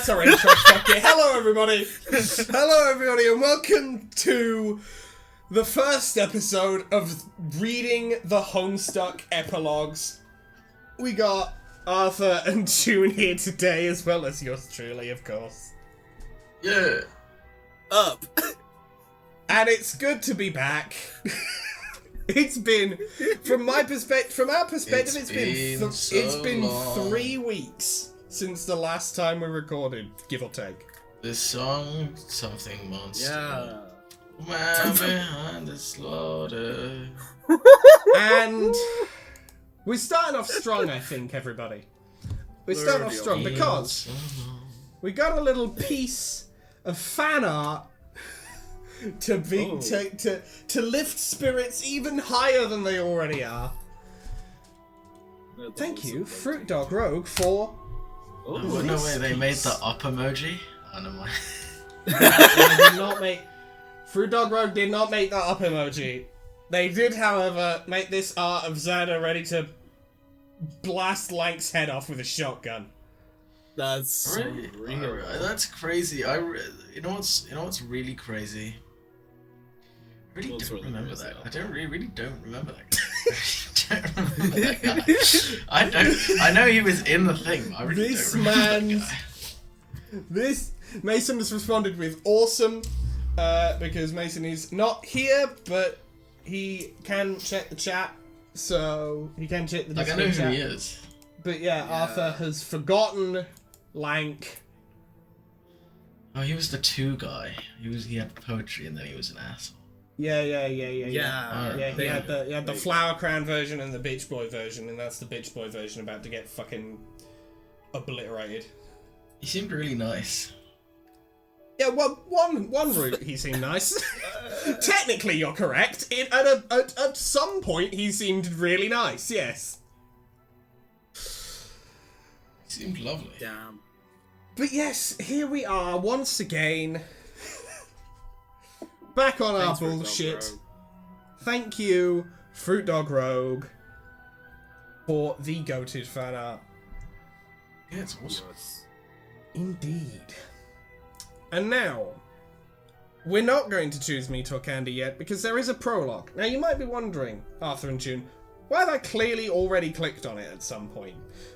that's our intro. Fuck it. Hello, everybody. Hello, everybody, and welcome to the first episode of reading the Homestuck Epilogues. We got Arthur and June here today, as well as yours truly, of course. Yeah. Up. And it's good to be back. It's been, from our perspective, it's been 3 weeks since the last time we recorded, give or take. This song, something monster. Yeah. Man behind the slaughter. And we're starting off strong, I think, everybody. We're starting off strong because we got a little piece of fan art to lift spirits even higher than they already are. Thank you, Fruit Dog Rogue, for. Oh, no way, they made the up emoji? Oh, never mind. They did not make. Fruit Dog Rogue did not make that up emoji. They did, however, make this art of Xana ready to blast Lank's head off with a shotgun. That's Really? real. That's crazy. You know what's really crazy? I really don't remember that. I really don't remember that guy. I don't remember that guy. I know he was in the thing. I really don't remember that guy. Mason has responded with awesome, because Mason is not here, but he can check the chat, so he can check the Discord I know chat. who he is. But yeah, Arthur has forgotten Lank. Oh, he was the 2 guy. He had poetry and then he was an asshole. Yeah. Yeah, He had the Flower Crown version and the Bitch Boy version, and that's the Bitch Boy version about to get fucking obliterated. He seemed really nice. Yeah, well, one route he seemed nice. Technically, you're correct. At some point, he seemed really nice. Yes. He seemed lovely. Damn. But yes, here we are once again. Back on our bullshit. Thank you, Fruit Dog Rogue, for the goated fan art. Yeah, it's awesome. Indeed. And now, we're not going to choose Meat or Candy yet, because there is a prologue. Now, you might be wondering, Arthur and June, why have I clearly already clicked on it at some point?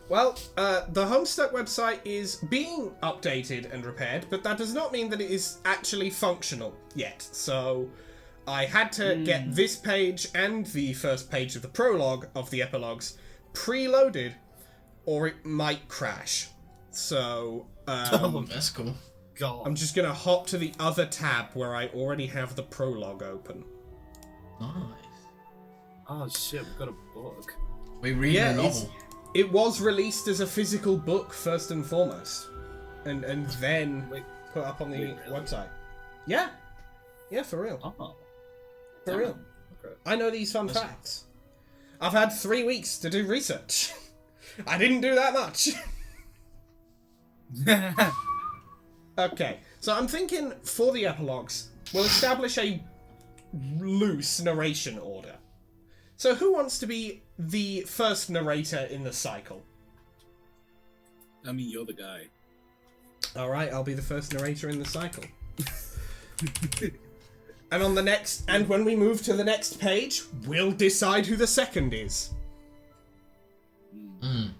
Well, the Homestuck website is being updated and repaired, but that does not mean that it is actually functional yet. So, I had to get this page and the first page of the prologue of the epilogues preloaded, or it might crash. So, That's cool. God. I'm just gonna hop to the other tab where I already have the prologue open. Nice. Oh shit, we've got a book. We read a novel. It was released as a physical book first and foremost, and then put up on the website. Yeah, for real. Oh. For real. Okay. I know these fun facts. I've had 3 weeks to do research. I didn't do that much. Okay, so I'm thinking for the epilogues, we'll establish a loose narration order. So who wants to be the first narrator in the cycle? I mean, you're the guy. Alright, I'll be the first narrator in the cycle. And when we move to the next page, we'll decide who the second is. Mm.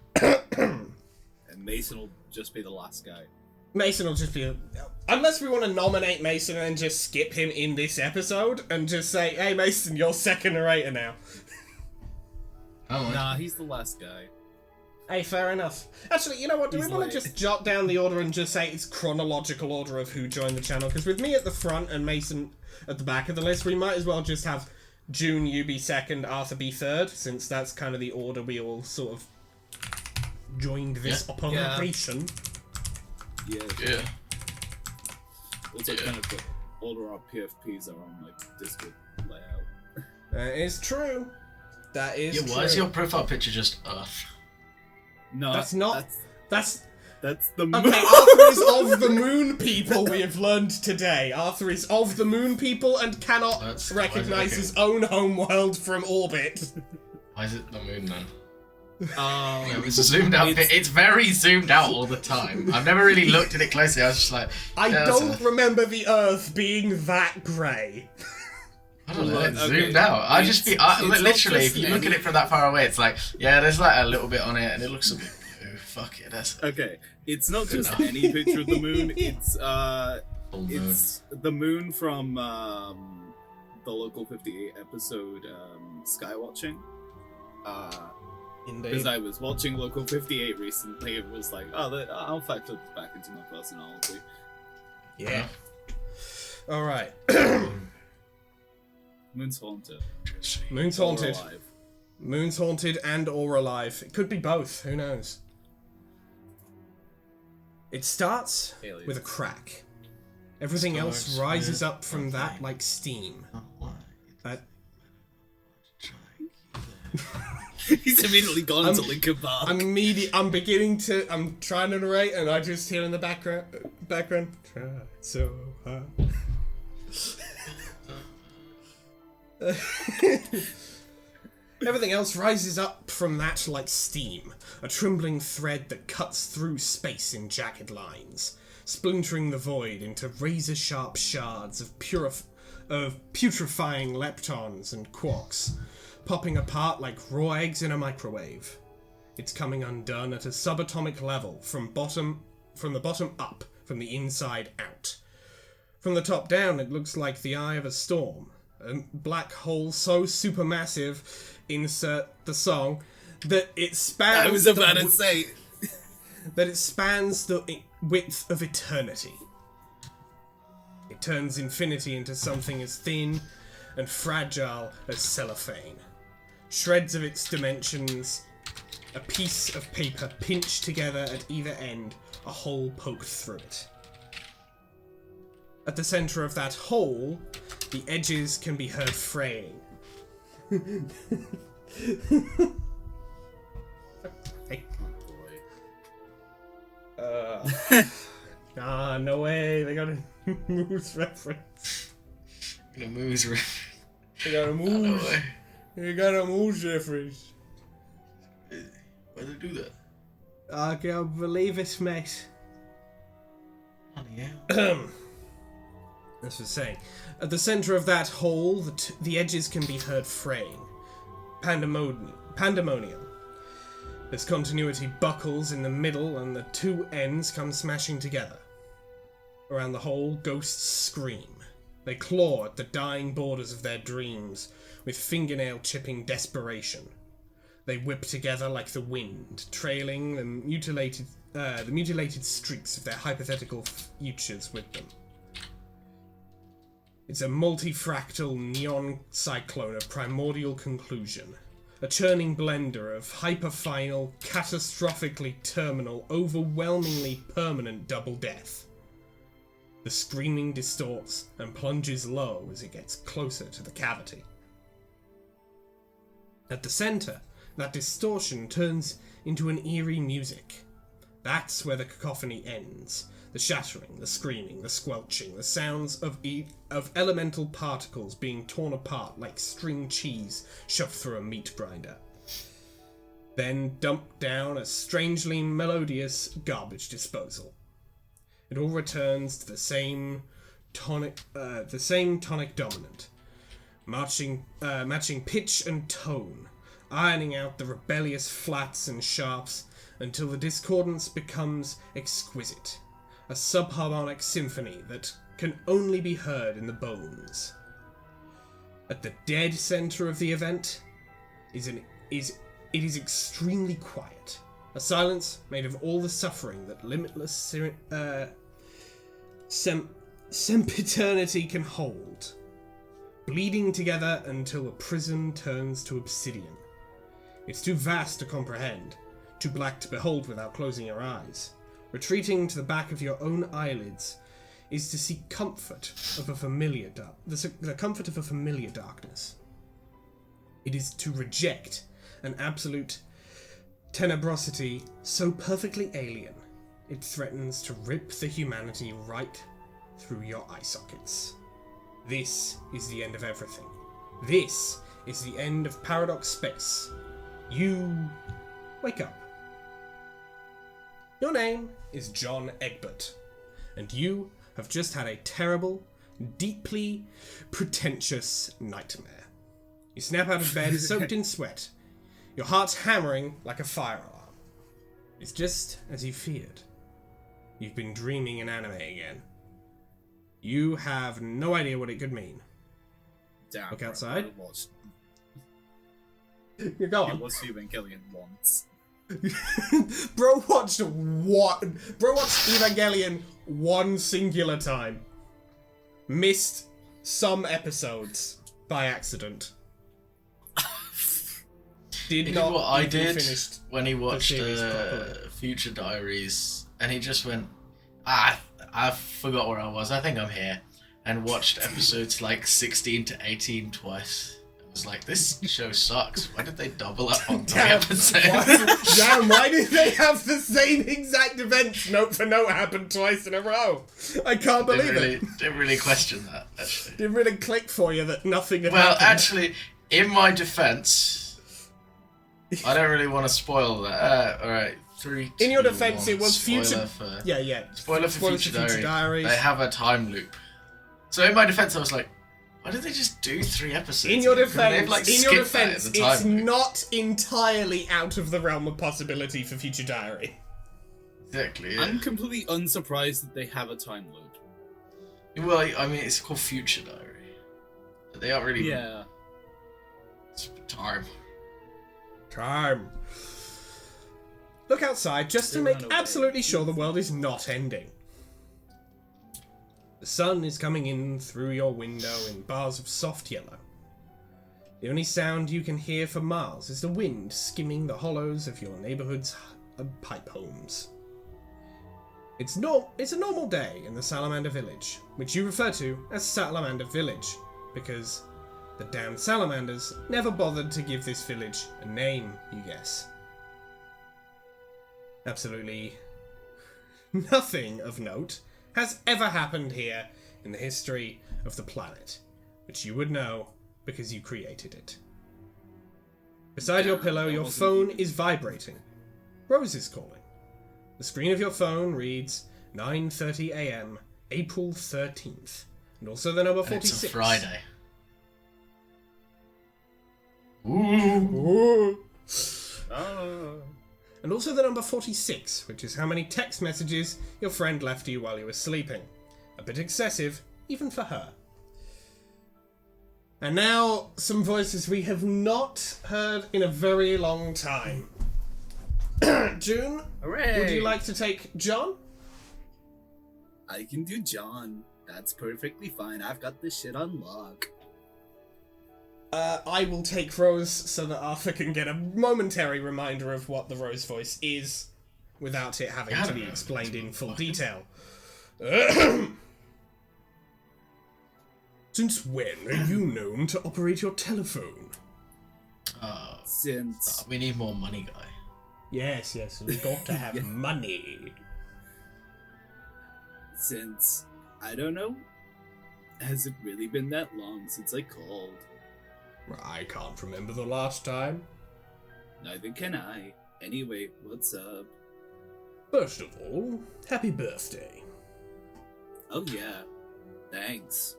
And Mason will just be the last guy. Mason will just be... Unless we want to nominate Mason and just skip him in this episode and just say, hey Mason, you're second narrator now. Oh, Nah, he's the last guy. Hey, fair enough. Actually, you know what? Do we want to just jot down the order and just say it's chronological order of who joined the channel? Because with me at the front and Mason at the back of the list, we might as well just have June, you be second, Arthur be third, since that's kind of the order we all sort of joined this operation. Yeah. Also, kind of the order our PFPs are on, like, Discord layout. That is true. That is true. Why is your profile picture just Earth? No, That's not... That's the moon. Okay, Arthur is of the moon people, we have learned today. Arthur is of the moon people and cannot recognize his own homeworld from orbit. Why is it the moon then? It's a zoomed out. It's very zoomed out all the time. I've never really looked at it closely. I was just like, I don't remember the Earth being that grey. I don't know. It's zoomed out. Literally, if you look at it from that far away, it's like, yeah, there's like a little bit on it, and it looks a bit blue. Fuck it. That's okay. It's not just any picture of the moon. It's the moon from the Local 58 episode, Skywatching. Indeed. Because I was watching Local 58 recently, it was like, I'll factor this back into my personality. Yeah. Alright. Moon's haunted. Moon's haunted. Or alive. Moon's haunted and or alive. It could be both, who knows? It starts Aliens. with a crack. Everything else rises up from that like steam. He's immediately gone into Linkin Park. I'm trying to narrate, and I just hear in the background. Try so hard. Everything else rises up from that like steam, a trembling thread that cuts through space in jagged lines, splintering the void into razor-sharp shards of putrefying leptons and quarks, popping apart like raw eggs in a microwave. It's coming undone at a subatomic level, from the bottom up, from the inside out. From the top down, it looks like the eye of a storm, a black hole so supermassive, insert the song, that it spans... I was about to say... that it spans the width of eternity. It turns infinity into something as thin and fragile as cellophane. Shreds of its dimensions, a piece of paper pinched together at either end, a hole poked through it. At the center of that hole, the edges can be heard fraying. No way, they got a Moose reference. A Moose reference. They got a Moose. They got a Moose reference. Why'd they do that? I can't believe it, mate. Bloody hell. That's what I'm saying. At the center of that hole, the edges can be heard fraying. Pandemonium. This continuity buckles in the middle, and the two ends come smashing together. Around the hole, ghosts scream. They claw at the dying borders of their dreams, with fingernail-chipping desperation. They whip together like the wind, trailing the mutilated streaks of their hypothetical futures with them. It's a multifractal neon cyclone of primordial conclusion. A churning blender of hyperfinal, catastrophically terminal, overwhelmingly permanent double death. The screaming distorts and plunges low as it gets closer to the cavity. At the center, that distortion turns into an eerie music. That's where the cacophony ends. The shattering, the screaming, the squelching, the sounds of elemental particles being torn apart like string cheese shoved through a meat grinder. Then dumped down a strangely melodious garbage disposal. It all returns to the same tonic dominant, matching pitch and tone, ironing out the rebellious flats and sharps until the discordance becomes exquisite. A subharmonic symphony that can only be heard in the bones. At the dead center of the event it is extremely quiet. A silence made of all the suffering that limitless sempiternity can hold. Bleeding together until a prism turns to obsidian. It's too vast to comprehend, too black to behold without closing your eyes. Retreating to the back of your own eyelids is to seek comfort of a familiar the comfort of a familiar darkness. It is to reject an absolute tenebrosity so perfectly alien, it threatens to rip the humanity right through your eye sockets. This is the end of everything. This is the end of Paradox Space. You wake up. Your name is John Egbert, and you have just had a terrible, deeply pretentious nightmare. You snap out of bed, soaked in sweat, your heart's hammering like a fire alarm. It's just as you feared. You've been dreaming in anime again. You have no idea what it could mean. Damn, Look outside. You Go on. watched Evangelion once. Bro watched Evangelion one singular time. Missed some episodes by accident. Did You not know what I even did finished when he watched series properly. Future Diaries, and he just went, I forgot where I was. I think I'm here, and watched episodes like 16 to 18 twice. I was like, this show sucks. Why did they double up on 3 episodes? Why did they have the same exact events note for note happen twice in a row? I can't believe it. Didn't really question that, actually. Didn't really click for you that nothing had Well, happened. actually, in my defense, I don't really want to spoil that. Alright, 3, 2, In your defense, 1, it was spoiler future. For, Yeah. Spoiler for Future Diaries. They have a time loop. So in my defense, I was like, why did they just do 3 episodes? In your again? Couldn't they have, defense, like, skipped that in the time it's loop? not entirely out of the realm of possibility for Future Diary. Exactly, yeah. I'm completely unsurprised that they have a time loop. Well, I mean, it's called Future Diary. They aren't really... Yeah. It's time. Time. Look outside just to They make run away. absolutely sure the world is not ending. The sun is coming in through your window in bars of soft yellow. The only sound you can hear for miles is the wind skimming the hollows of your neighborhood's pipe homes. It's a normal day in the Salamander Village, which you refer to as Salamander Village, because the damned salamanders never bothered to give this village a name, you guess. Absolutely nothing of note has ever happened here in the history of the planet, which you would know because you created it. Beside your pillow, your phone is vibrating. Rose is calling. The screen of your phone reads 9:30 a.m., April 13th, and also the number 46. And it's a Friday. Ooh. Oh. And also the number 46, which is how many text messages your friend left you while you were sleeping. A bit excessive, even for her. And now, some voices we have not heard in a very long time. June, Hooray! would you like to take John? I can do John. That's perfectly fine. I've got this shit on lock. I will take Rose so that Arthur can get a momentary reminder of what the Rose voice is without it having to be explained in full detail. Since when are you known to operate your telephone? Since We need more money, guy. Yes, we've got to have money. Since I don't know. Has it really been that long since I called? I can't remember the last time. Neither can I. Anyway, what's up? First of all, happy birthday. Oh yeah. Thanks.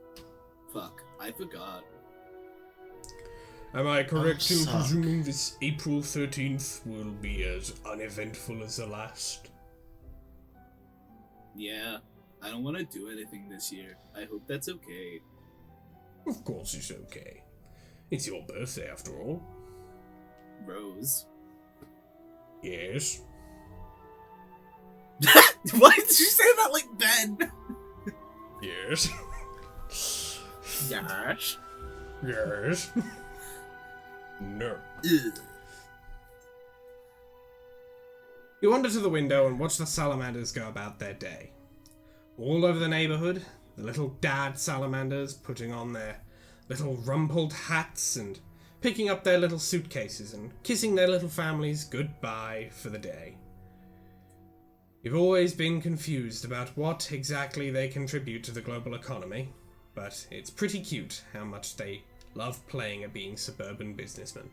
Fuck, I forgot. Am I correct in suck. presuming this April 13th will be as uneventful as the last? Yeah, I don't want to do anything this year. I hope that's okay. Of course it's okay. It's your birthday after all. Rose. Yes. Why did you say that like Ben? Yes. Gosh. Yes. No. Ugh. You wander to the window and watch the salamanders go about their day. All over the neighborhood, the little dad salamanders putting on their little rumpled hats and picking up their little suitcases and kissing their little families goodbye for the day. You've always been confused about what exactly they contribute to the global economy, but it's pretty cute how much they love playing at being suburban businessmen.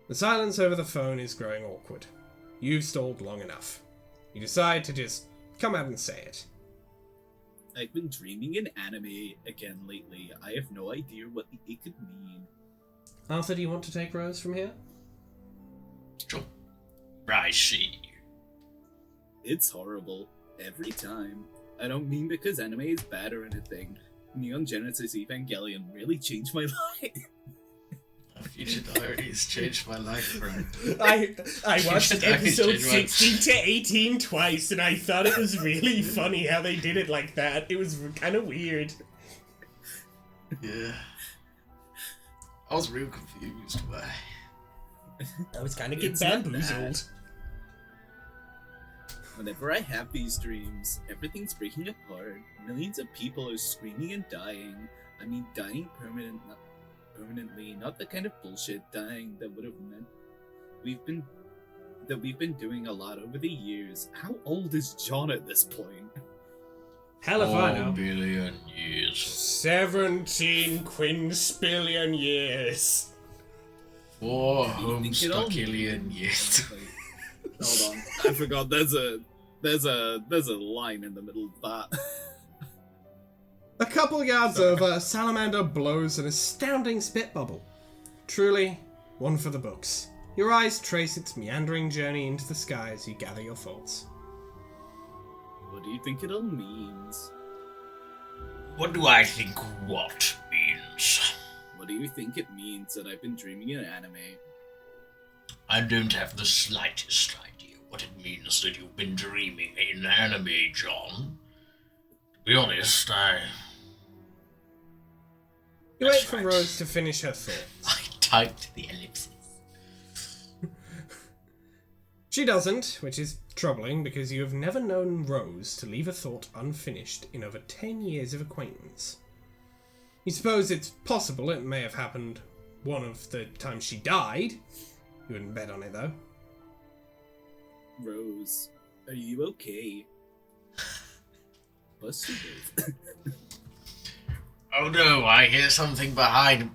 The silence over the phone is growing awkward. You've stalled long enough. You decide to just come out and say it. I've been dreaming in anime again lately. I have no idea what it could mean. Arthur, do you want to take Rose from here? Sure. I see. It's horrible. Every time. I don't mean because anime is bad or anything. Neon Genesis Evangelion really changed my life. Future Diaries changed my life, bro. I watched Future Diaries episode changed my- 16 to 18 twice, and I thought it was really funny how they did it like that. It was kind of weird. Yeah. I was real confused by. I was kind of getting It's not bamboozled. Whenever I have these dreams, everything's breaking apart. Millions of people are screaming and dying. I mean, dying permanently, not the kind of bullshit dying that would have meant we've been doing a lot over the years. How old is John at this point? Hell if I 4 know. billion years. 17 quinspillion years. 4 Do you think it all Homestuckillion means- years. Wait, hold on, I forgot. There's a line in the middle of that. A couple yards over, Salamander blows an astounding spit bubble. Truly, one for the books. Your eyes trace its meandering journey into the sky as you gather your thoughts. What do you think it all means? What do I think what means? What do you think it means that I've been dreaming in anime? I don't have the slightest idea what it means that you've been dreaming in anime, John. To be honest, You wait That's for right. Rose to finish her thought. I typed the ellipses. She doesn't, which is troubling because you have never known Rose to leave a thought unfinished in over 10 years of acquaintance. You suppose it's possible it may have happened one of the times she died. You wouldn't bet on it, though. Rose, are you okay? Busted. Oh no, I hear something behind.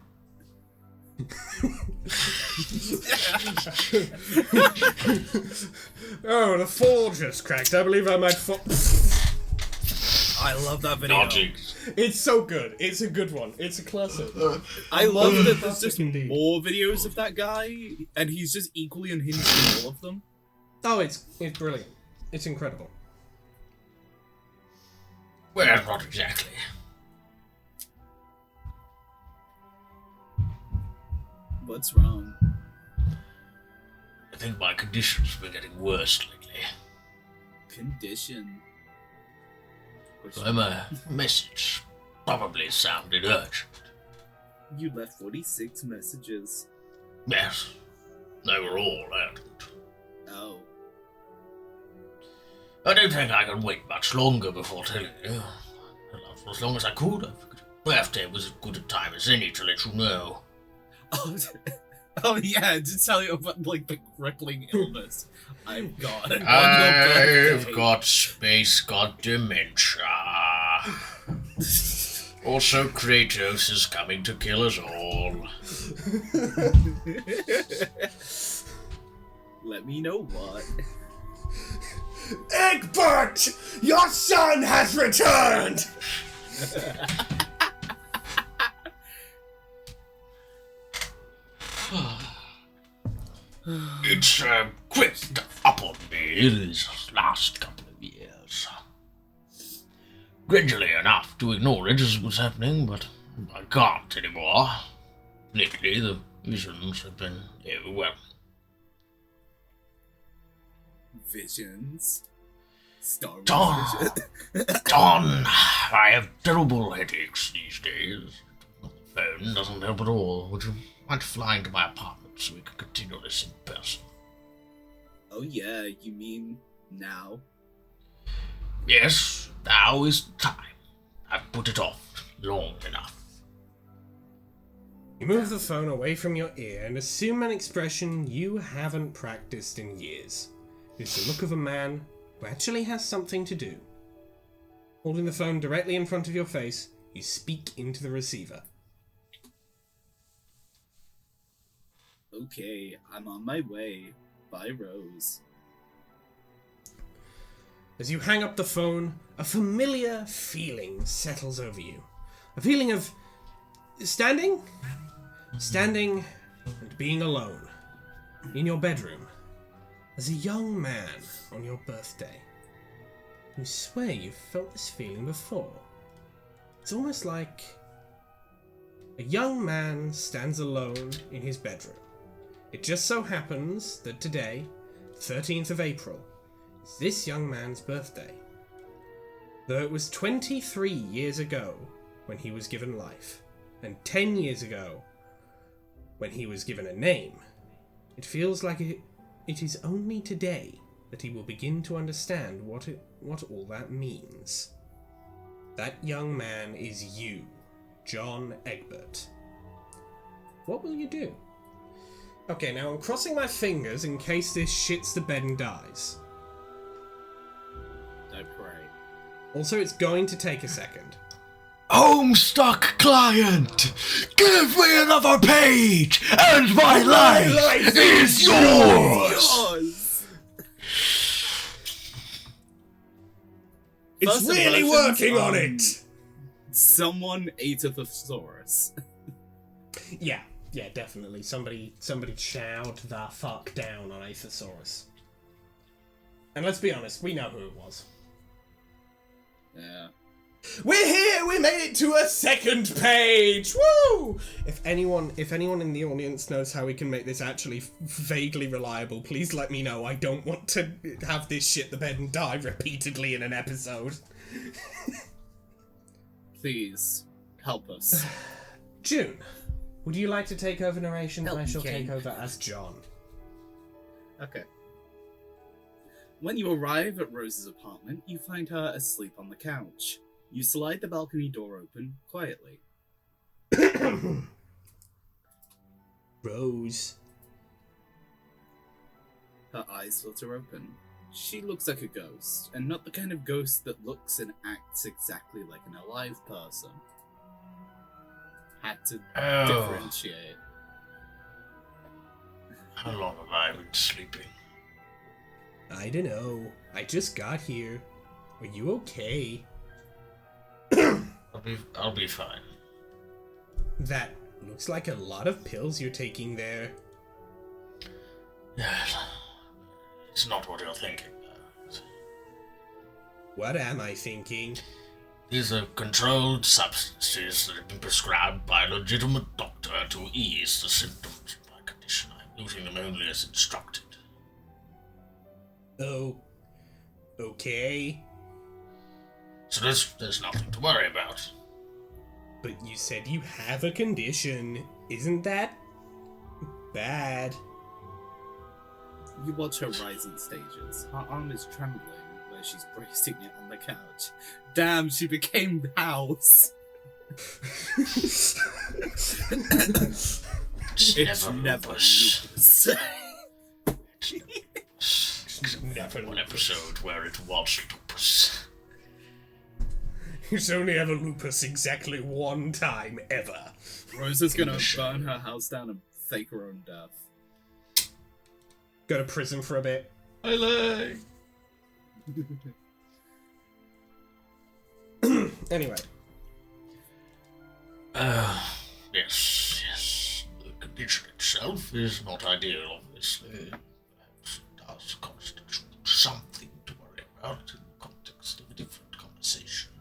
Oh, the fall just cracked. I believe I might fall. I love that video. Dodging. It's so good. It's a good one. It's a classic. I love that there's Classic just indeed. more videos of that guy, and he's just equally unhinged in all of them. Oh, it's brilliant. It's incredible. Well, not exactly. What's wrong? I think my condition's been getting worse lately. Condition. So my message probably sounded urgent. You left 46 messages. Yes, they were all urgent. Oh. I don't think I can wait much longer before telling you. For as long as I could, I figured birthday was as good a time as any to let you know. Oh yeah, to tell you about like the crippling illness I've got. I've got space god dementia. Also, Kratos is coming to kill us all. Let me know what. Egbert! Your son has returned! It's crept up on me these last couple of years. Gradually enough to ignore it as it was happening, but I can't anymore. Lately, the visions have been overwhelming. Visions. Star Wars Dawn. vision. Dawn, I have terrible headaches these days. The phone doesn't help at all. Would you mind flying to my apartment so we can continue this in person? Oh yeah, you mean now? Yes, now is the time. I've put it off long enough. You move the phone away from your ear and assume an expression you haven't practiced in years. It's the look of a man who actually has something to do. Holding the phone directly in front of your face, you speak into the receiver. Okay, I'm on my way. Bye, Rose. As you hang up the phone, a familiar feeling settles over you. A feeling of standing and being alone in your bedroom as a young man on your birthday. You swear you've felt this feeling before. It's almost like a young man stands alone in his bedroom. It just so happens that today, 13th of April, is this young man's birthday. Though it was 23 years ago when he was given life, and 10 years ago when he was given a name, it feels like it is only today that he will begin to understand what all that means. That young man is you, John Egbert. What will you do? Okay, now I'm crossing my fingers in case this shits the bed and dies. I pray. Also, it's going to take a second. Homestuck client, give me another page, and my life is yours! It's First really impressions working on it! Someone ate a thesaurus. Yeah, definitely. Somebody chowed the fuck down on a thesaurus. And let's be honest, we know who it was. Yeah. We're here! We made it to a second page! Woo! If anyone in the audience knows how we can make this actually vaguely reliable, please let me know. I don't want to have this shit the bed and die repeatedly in an episode. Please, help us. June, would you like to take over narration? Help I shall me, take Kane. over as John. Okay. When you arrive at Rose's apartment, you find her asleep on the couch. You slide the balcony door open quietly. Rose. Her eyes flutter open. She looks like a ghost, and not the kind of ghost that looks and acts exactly like an alive person. Had to differentiate. How long have I been sleeping? I don't know. I just got here. Are you okay? I'll be fine. That looks like a lot of pills you're taking there. It's not what you're thinking about. What am I thinking? These are controlled substances that have been prescribed by a legitimate doctor to ease the symptoms of my condition. I'm using them only as instructed. Oh. Okay. So there's nothing to worry about. But you said you have a condition. Isn't that bad? You watch her rise in stages. Her arm is trembling where she's bracing it on the couch. Damn, she became House. It's never lupus. Never One episode where it was lupus. It's only ever lupus exactly one time ever. Rose is gonna burn her house down and fake her own death. Go to prison for a bit. I like. Anyway. Yes. The condition itself is not ideal, obviously. Perhaps it does constitute something to worry about in the context of a different conversation.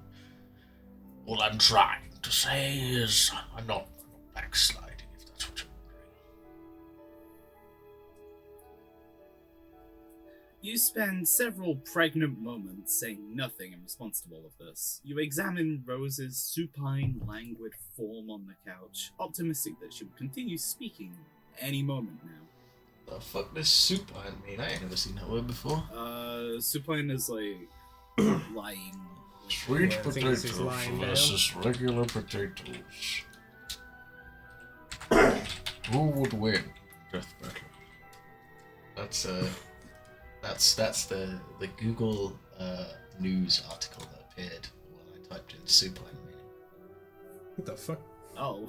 All I'm trying to say is I'm not backsliding, if that's what you're wondering. You spend several pregnant moments saying nothing in response to all of this. You examine Rose's supine, languid form on the couch, optimistic that she will continue speaking any moment now. The fuck does supine mean? I ain't never seen that word before. Supine is like lying. Sweet Yeah, I think this is potato lying down. versus regular potatoes. Who would win? Death battle. That's the Google news article that appeared when I typed in supine meaning. What the fuck? Oh.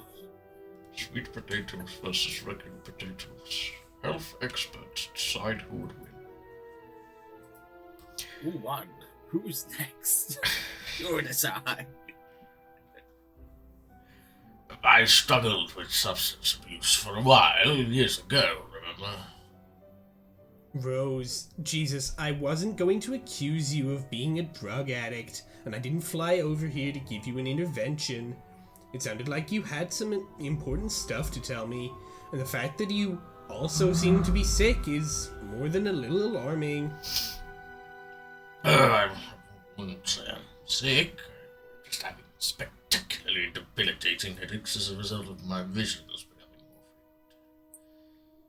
Sweet potatoes versus regular potatoes. Health experts decide who would win. Who won? Who's next? You'll decide. I struggled with substance abuse for a while years ago, remember? Rose, Jesus, I wasn't going to accuse you of being a drug addict, and I didn't fly over here to give you an intervention. It sounded like you had some important stuff to tell me, and the fact that you also seem to be sick is more than a little alarming. I wouldn't say I'm sick. I'm just having spectacularly debilitating headaches as a result of my visions becoming more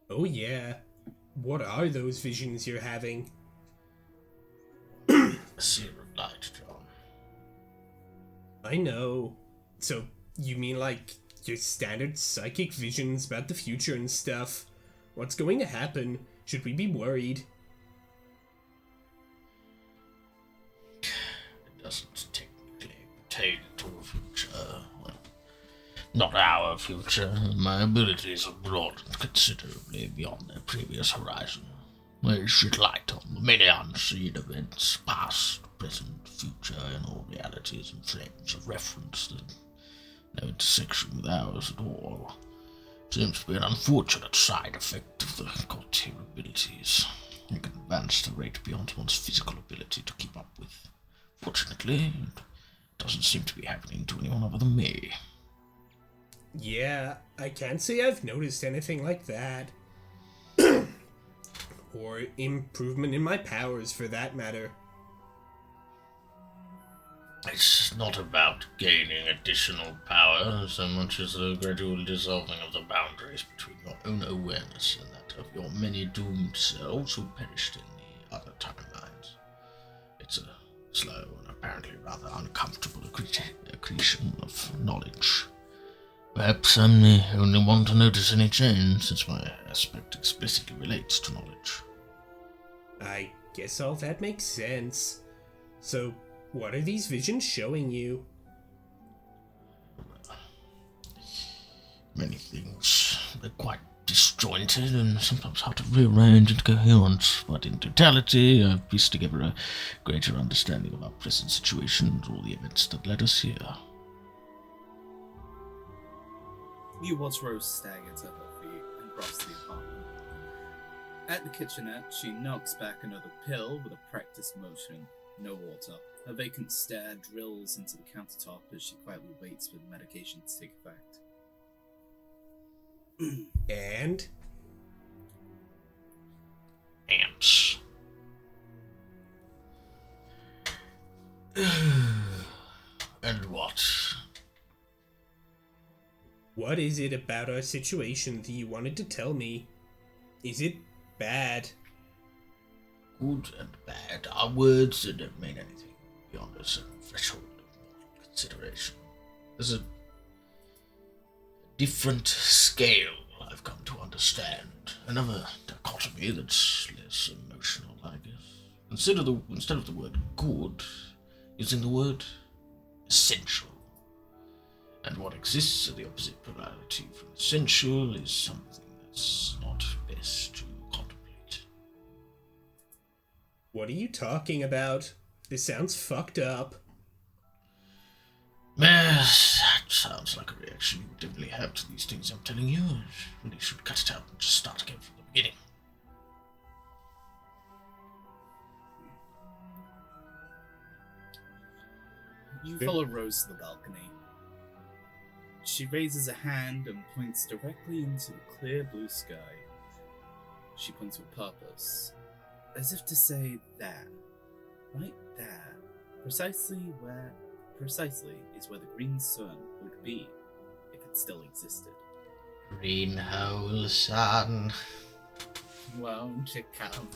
frequent. Oh yeah. What are those visions you're having? A seer of light, John. I know. So, you mean like your standard psychic visions about the future and stuff? What's going to happen? Should we be worried? It doesn't technically pertain to a future. Well, not our future. My abilities have broadened considerably beyond their previous horizon. They shed light on the many unseen events, past, present, future, and all realities and frames of reference that no intersection with ours at all. Seems to be an unfortunate side effect of the courtier abilities. You can advance the rate beyond one's physical ability to keep up with. Fortunately, it doesn't seem to be happening to anyone other than me. Yeah, I can't say I've noticed anything like that. Or improvement in my powers, for that matter. It's not about gaining additional power so much as the gradual dissolving of the boundaries between your own awareness and that of your many doomed selves who perished in the other timelines. It's a slow and apparently rather uncomfortable accretion of knowledge. Perhaps I'm the only one to notice any change, since my aspect explicitly relates to knowledge. I guess all that makes sense. So, what are these visions showing you? Many things. They're quite disjointed and sometimes hard to rearrange into coherence, but in totality, I've pieced together a greater understanding of our present situation and all the events that led us here. You watch Rose stagger to her feet and cross the apartment. At the kitchenette, she knocks back another pill with a practiced motion. No water. Her vacant stare drills into the countertop as she quietly waits for the medication to take effect. And? Ants. And what? What is it about our situation that you wanted to tell me? Is it bad? Good and bad are words that don't mean anything beyond a certain threshold of moral consideration. There's a different scale I've come to understand. Another dichotomy that's less emotional, I guess. Instead of the word good, using the word essential. And what exists at the opposite polarity from essential is something that's not best to contemplate. What are you talking about? This sounds fucked up. Yes, that sounds like a reaction you would definitely have to these things I'm telling you. I really should cut it out and just start again from the beginning. You follow Rose to the balcony. She raises a hand and points directly into the clear blue sky. She points with purpose, as if to say there, right there, precisely is where the green sun would be if it still existed. Green hole sun. Won't you come?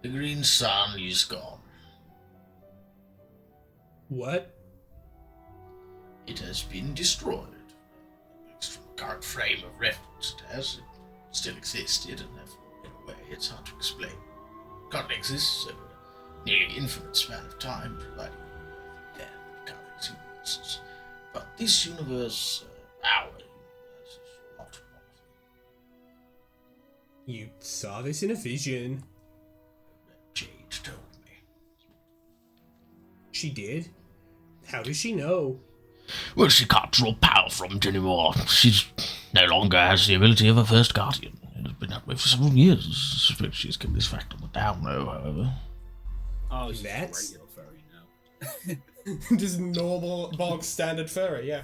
The green sun is gone. What? It has been destroyed. At least from the current frame of reference it has. It still existed, and therefore, in a way, it's hard to explain. Currently exists, so nearly infinite span of time, providing death, recoveries, universes. But this universe, our universe, is not one of them. You saw this in a vision. Jade told me. She did? How does she know? Well, she can't draw power from it anymore. She no longer has the ability of a first guardian. It has been that way for several years. I suspect she's kept this fact on the down low, however. Oh, she's That's- a regular furry now. Just normal, bog standard furry, yeah.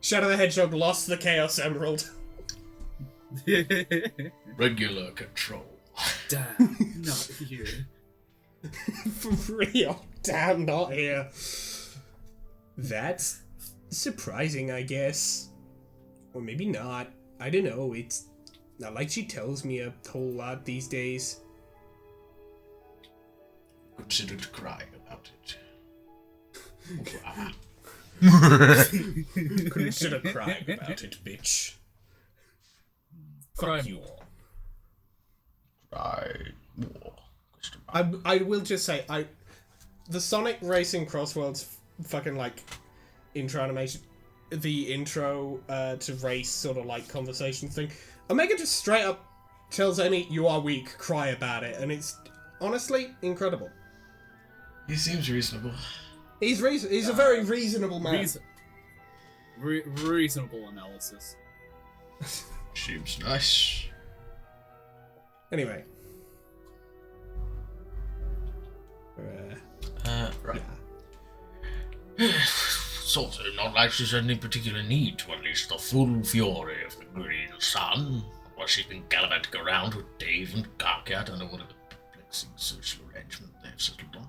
Shadow the Hedgehog lost the Chaos Emerald. Regular control. Damn, not here. For real. Damn, not here. That's surprising, I guess. Or maybe not. I don't know. It's not like she tells me a whole lot these days. Considered crying about it. Consider crying about it, bitch. Fuck you all. Right. War. I will just say, the Sonic Racing Crossworlds fucking, like, intro animation, the intro to race sort of, like, conversation thing, Omega just straight up tells Amy, you are weak, cry about it, and it's honestly incredible. He seems reasonable. He's a very reasonable man. Reasonable analysis. Seems nice. Anyway. Right. It's also not like she's had any particular need to unleash the full fury of the Green Sun, or she's been gallivanting around with Dave and Garcat under whatever perplexing social arrangement they've settled on.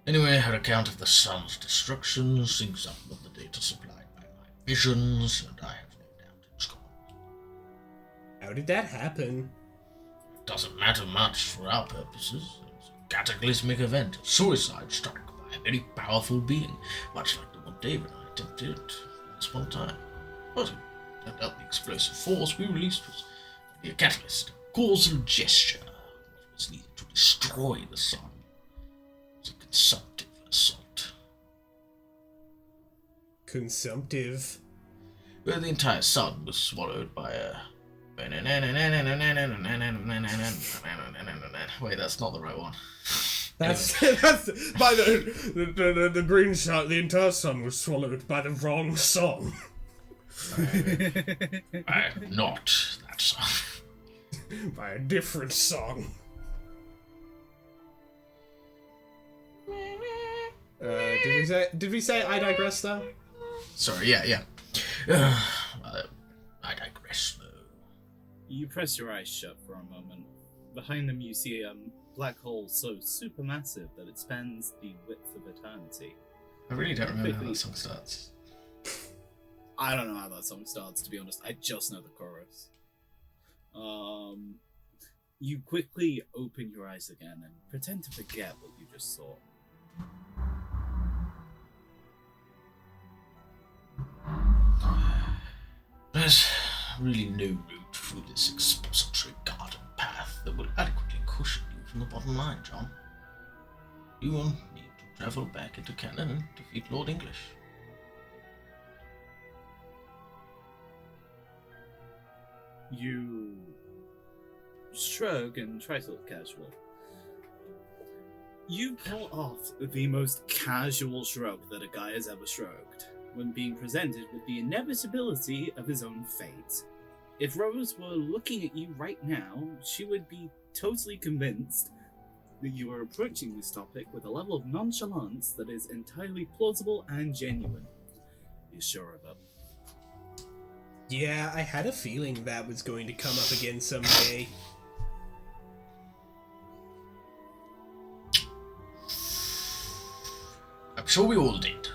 Anyway, her account of the sun's destruction syncs up with the data supplied by my visions, and I have no doubt it's gone. How did that happen? It doesn't matter much for our purposes. It was a cataclysmic event, a suicide strike by a very powerful being, much like the one Dave and I attempted once upon a time. But it turned out the explosive force we released was only a catalyst, a causal gesture. What was needed to destroy the sun was a consumptive assault. Consumptive. Where the entire sun was swallowed by a... Wait, that's not the right one. That's by the green sun. The entire sun was swallowed by the wrong song. Not that song. By a different song. Did we say I digress though? Sorry, yeah. I digress though. You press your eyes shut for a moment. Behind them you see a black hole so supermassive that it spans the width of eternity. I really don't remember how that song starts. I don't know how that song starts, to be honest. I just know the chorus. You quickly open your eyes again and pretend to forget what you just saw. There's really no route through this expository garden path that will adequately cushion you from the bottom line, John. You will need to travel back into Cannon and defeat Lord English. You shrug and try to look casual. You pull off the most casual shrug that a guy has ever shrugged when being presented with the inevitability of his own fate. If Rose were looking at you right now, she would be totally convinced that you are approaching this topic with a level of nonchalance that is entirely plausible and genuine. You're sure of it? Yeah, I had a feeling that was going to come up again someday. I'm sure we all did.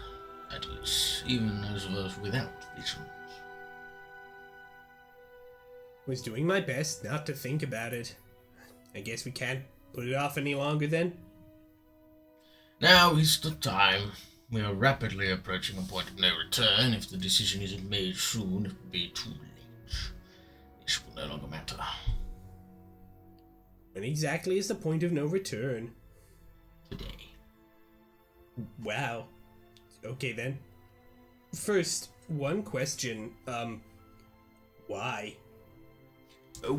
That is, even those of us without visions. Was doing my best not to think about it. I guess we can't put it off any longer then. Now is the time. We are rapidly approaching a point of no return. If the decision isn't made soon, it will be too late. This will no longer matter. When exactly is the point of no return? Wow. Okay then. First, one question. Why?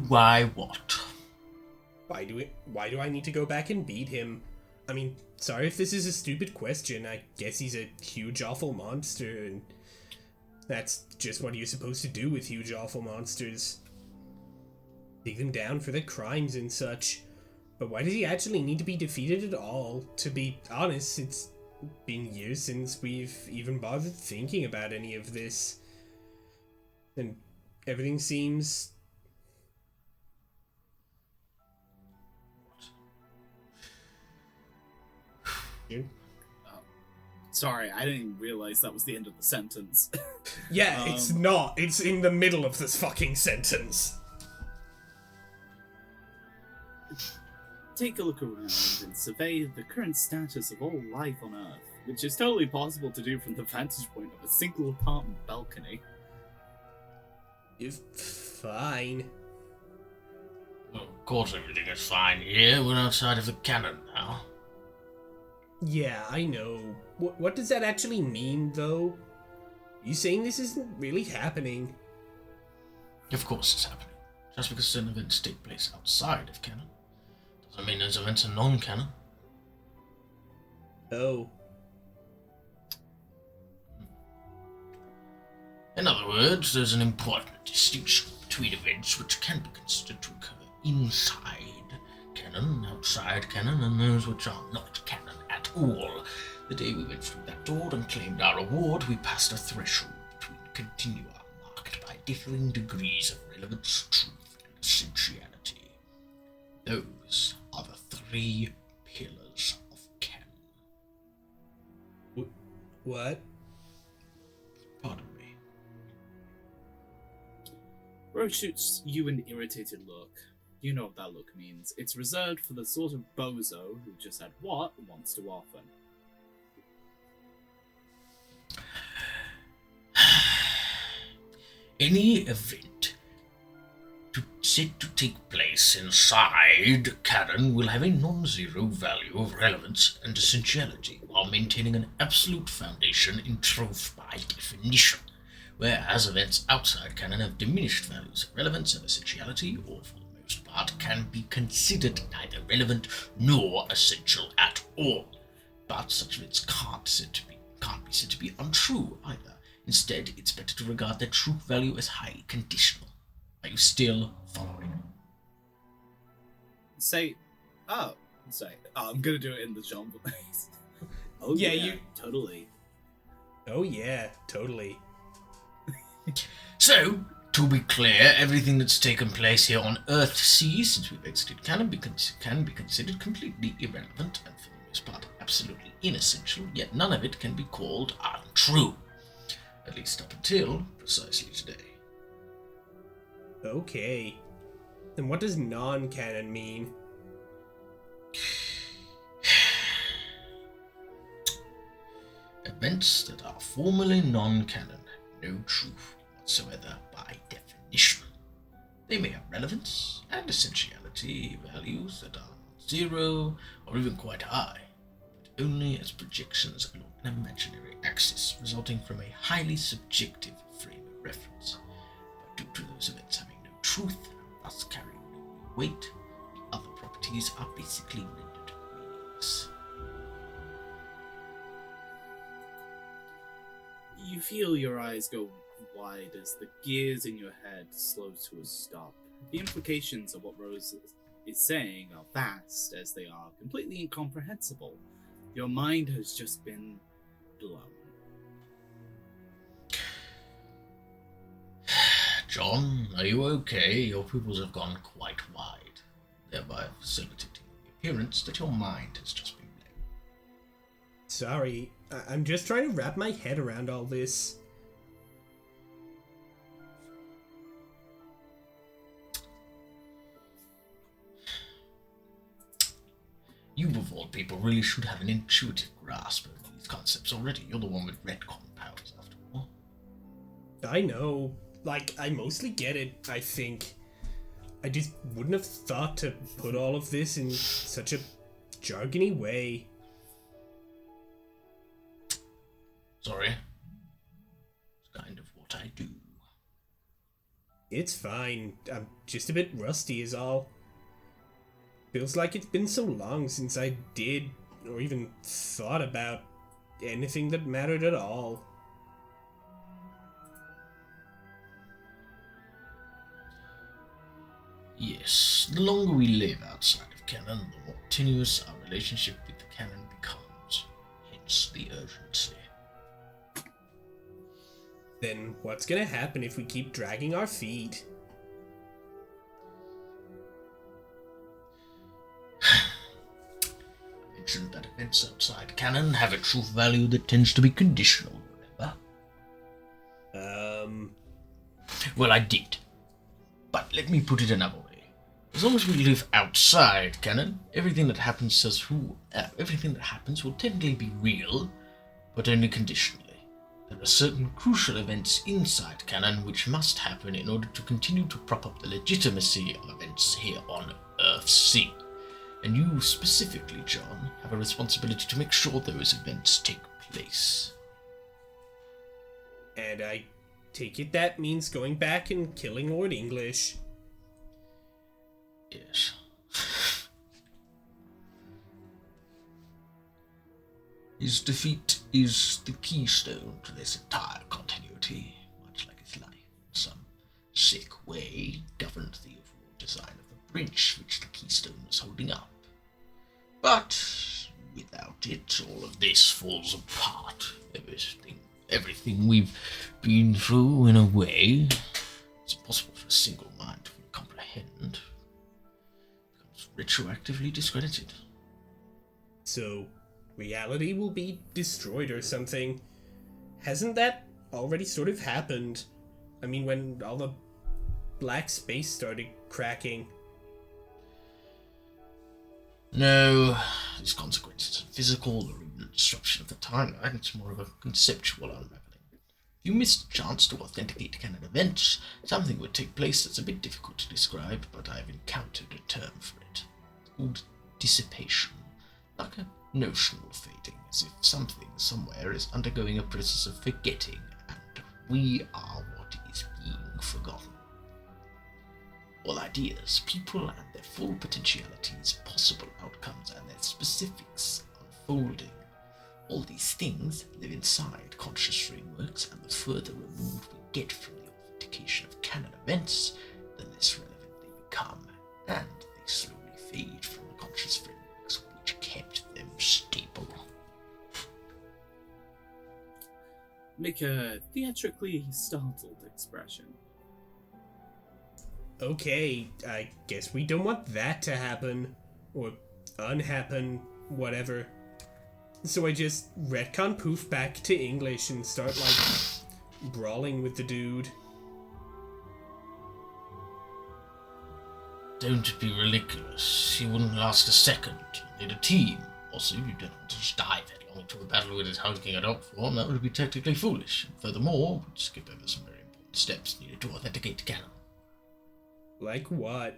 Why what? Why do I need to go back and beat him? I mean, sorry if this is a stupid question. I guess he's a huge awful monster, and that's just what you're supposed to do with huge awful monsters. Take them down for their crimes and such. But why does he actually need to be defeated at all? To be honest, it's been years since we've even bothered thinking about any of this. And everything seems... Sorry, I didn't even realize that was the end of the sentence. Yeah, it's not. It's in the middle of this fucking sentence. Take a look around and survey the current status of all life on Earth, which is totally possible to do from the vantage point of a single apartment balcony. Fine. Well, of course everything is fine here. We're outside of the cannon now. Yeah, I know. What does that actually mean, though? You saying this isn't really happening? Of course it's happening. Just because certain events take place outside of canon doesn't mean those events are non-canon. Oh. In other words, there's an important distinction between events which can be considered to occur inside canon, outside canon, and those which are not canon at all. The day we went through that door and claimed our reward, we passed a threshold between continua marked by differing degrees of relevance, truth, and essentiality. Those are the 3 pillars of canon. What? Pardon me. Rose shoots you an irritated look. You know what that look means. It's reserved for the sort of bozo who just had what wants to offer. Any event said to take place inside canon will have a non-zero value of relevance and essentiality, while maintaining an absolute foundation in truth by definition, whereas events outside canon have diminished values of relevance and essentiality, or for the most part can be considered neither relevant nor essential at all. But such events can't be said to be untrue either. Instead, it's better to regard their true value as highly conditional. Are you still following? I'm gonna do it in the Jean voice. Oh Yeah, yeah, you- totally. Oh yeah, totally. So, to be clear, everything that's taken place here on Earthsea since we've exited canon can be considered completely irrelevant and for the most part absolutely inessential, yet none of it can be called untrue. At least up until precisely today. Okay. Then what does non-canon mean? Events that are formally non-canon have no truth whatsoever by definition. They may have relevance and essentiality values that are zero or even quite high, but only as projections along an imaginary axis resulting from a highly subjective frame of reference. But due to those events having no truth and thus carrying no weight, the other properties are basically rendered meaningless. You feel your eyes go wide as the gears in your head slow to a stop. The implications of what Rose is saying are vast as they are completely incomprehensible. Your mind has just been blown. John, are you okay? Your pupils have gone quite wide, thereby facilitating the appearance that your mind has just been blown. Sorry, I'm just trying to wrap my head around all this. You, of all people, really should have an intuitive grasp of these concepts already. You're the one with retcon powers, after all. I know. Like, I mostly get it, I think. I just wouldn't have thought to put all of this in such a jargony way. Sorry. It's kind of what I do. It's fine. I'm just a bit rusty is all. Feels like it's been so long since I did, or even thought about, anything that mattered at all. Yes, the longer we live outside of canon, the more tenuous our relationship with the canon becomes. Hence the urgency. Then what's gonna happen if we keep dragging our feet? I mentioned that events outside canon have a truth value that tends to be conditional, remember? Well, I did. But let me put it another way. As long as we live outside canon, everything that happens will technically be real, but only conditionally. There are certain crucial events inside canon which must happen in order to continue to prop up the legitimacy of events here on Earthsea. And you specifically, John, have a responsibility to make sure those events take place. And I take it that means going back and killing Lord English. Yes. His defeat is the keystone to this entire continuity, much like his life, in some sick way, governed the overall design of the bridge which the keystone was holding up. But without it, all of this falls apart. Everything we've been through, in a way, it's impossible for a single mind to comprehend, becomes retroactively discredited. So, reality will be destroyed or something. Hasn't that already sort of happened? I mean, when all the black space started cracking. No, these consequences are physical or even a disruption of the timeline. It's more of a conceptual unraveling. If you missed a chance to authenticate canon events, something would take place that's a bit difficult to describe, but I've encountered a term for it. It's called dissipation. Like a notional fading, as if something somewhere is undergoing a process of forgetting, and we are what is being forgotten. All ideas, people, and their full potentialities, possible outcomes, and their specifics unfolding. All these things live inside conscious frameworks, and the further removed we get from the authentication of canon events, the less relevant they become, and they slowly fade from the conscious frameworks which kept them stable. Make a theatrically startled expression. Okay, I guess we don't want that to happen. Or unhappen, whatever. So I just retcon poof back to English and start, brawling with the dude. Don't be ridiculous. He wouldn't last a second. You need a team. Also, you don't want to just dive headlong into a battle with his hulking adult form. That would be technically foolish. Furthermore, we'd skip over some very important steps needed to authenticate canon. Like what?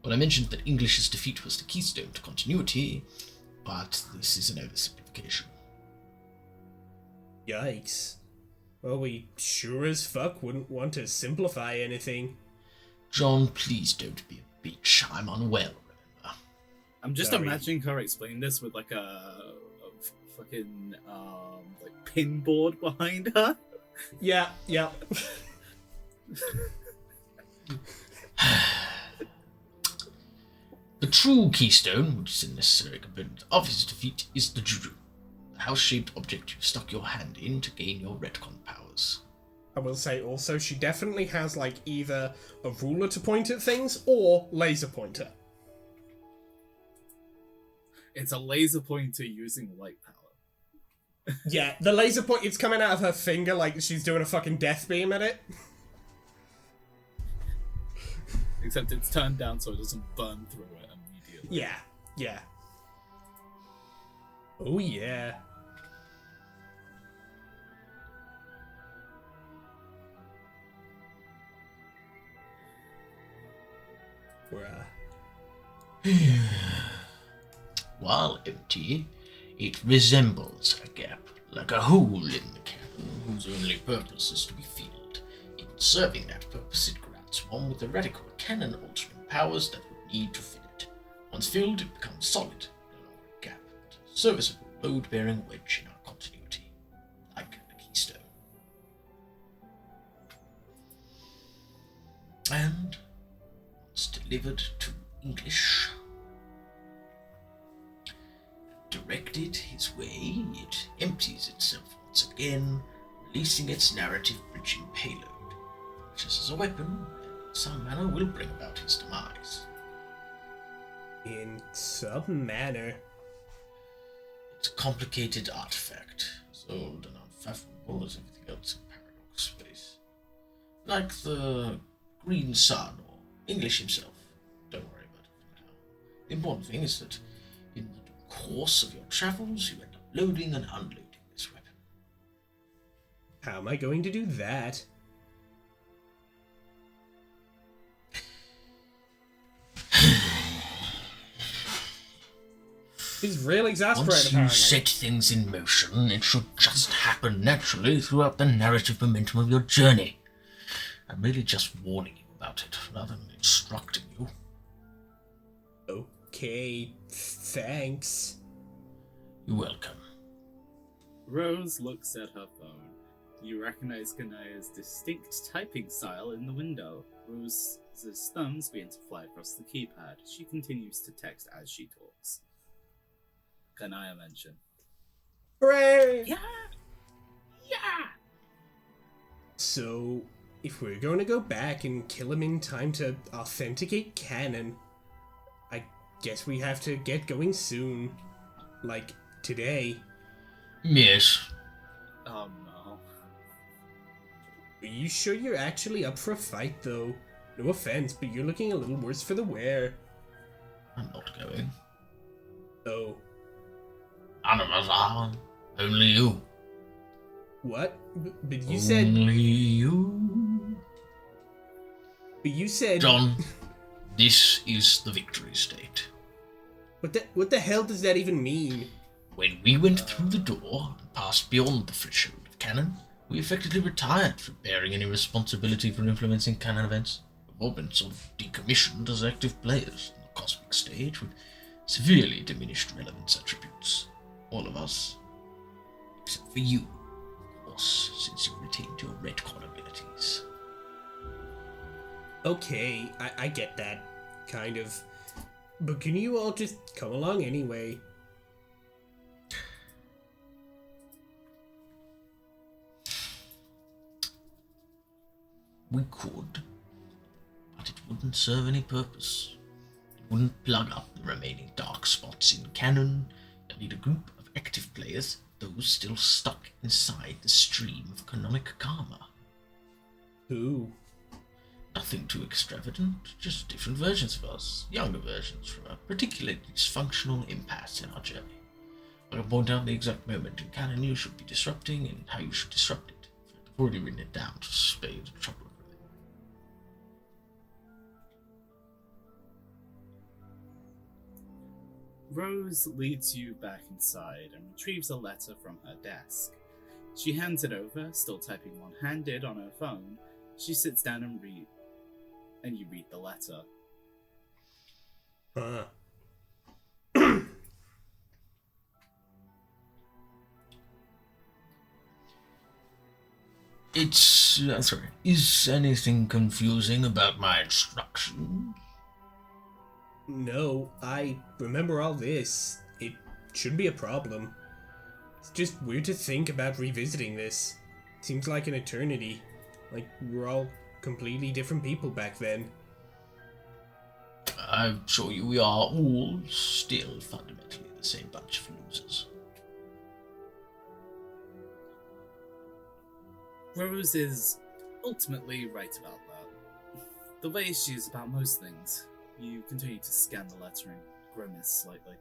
Well, I mentioned that English's defeat was the keystone to continuity, but this is an oversimplification. Yikes. Well, we sure as fuck wouldn't want to simplify anything. John, please don't be a bitch. I'm unwell, remember? I'm just Sorry. imagining her explaining this with like a fucking pinboard behind her. Yeah. The true keystone, which is a necessary component of his defeat, is the juju, the house-shaped object you stuck your hand in to gain your retcon powers. I will say also, she definitely has, either a ruler to point at things, or laser pointer. It's a laser pointer using light power. Yeah, the laser point, it's coming out of her finger like she's doing a fucking death beam at it. Except it's turned down so it doesn't burn through it immediately. Yeah. Oh yeah. While empty, it resembles a gap, like a hole in the cannon whose only purpose is to be filled. In serving that purpose, it grants one with the radical cannon-altering powers that would need to fill it. Once filled, it becomes solid, no longer a gap, but a serviceable load-bearing wedge in our continuity, like a keystone. And once delivered to English, directed his way, it empties itself once again, releasing its narrative-bridging payload, which as a weapon, and in some manner will bring about his demise. In some manner. It's a complicated artifact, as old and unfathomable as everything else in Paradox space. Like the Green Sun, or English himself. Don't worry about it for now. The important thing is that in the course of your travels, you end up loading and unloading this weapon. How am I going to do that? He's real exasperated. Once you apparently. set things in motion, it should just happen naturally throughout the narrative momentum of your journey. I'm really just warning you about it, rather than instructing you. Okay, thanks. You're welcome. Rose looks at her phone. You recognize Kanaya's distinct typing style in the window. Rose's thumbs begin to fly across the keypad. She continues to text as she talks. Kanaya mention. Hooray! Yeah! Yeah! So, if we're going to go back and kill him in time to authenticate canon, I guess we have to get going soon. Like, today. Yes. Oh no. Are you sure you're actually up for a fight, though? No offense, but you're looking a little worse for the wear. I'm not going. Oh. Anamazar, only you. What? But you said... Only you. But you said... John, this is the victory state. What the hell does that even mean? When we went through the door and passed beyond the threshold of canon, we effectively retired from bearing any responsibility for influencing canon events. We've all been sort of decommissioned as active players on the cosmic stage with severely diminished relevance attributes. All of us. Except for you, of course, since you retained your retcon abilities. Okay, I get that. Kind of. But can you all just come along anyway? We could, but it wouldn't serve any purpose. It wouldn't plug up the remaining dark spots in canon. You'll need a group of active players, those still stuck inside the stream of canonic karma. Who? Nothing too extravagant, just different versions of us, younger versions from a particularly dysfunctional impasse in our journey. I can point out the exact moment in canon you should be disrupting and how you should disrupt it. In fact, I've already written it down to spare you the trouble of everything. Rose leads you back inside and retrieves a letter from her desk. She hands it over, still typing one-handed on her phone. She sits down and you read the letter. Is anything confusing about my instructions? No, I remember all this. It shouldn't be a problem. It's just weird to think about revisiting this. Seems like an eternity. Like we're all completely different people back then. I assure you we are all still fundamentally the same bunch of losers. Rose is ultimately right about that. The way she is about most things. You continue to scan the letter and grimace slightly.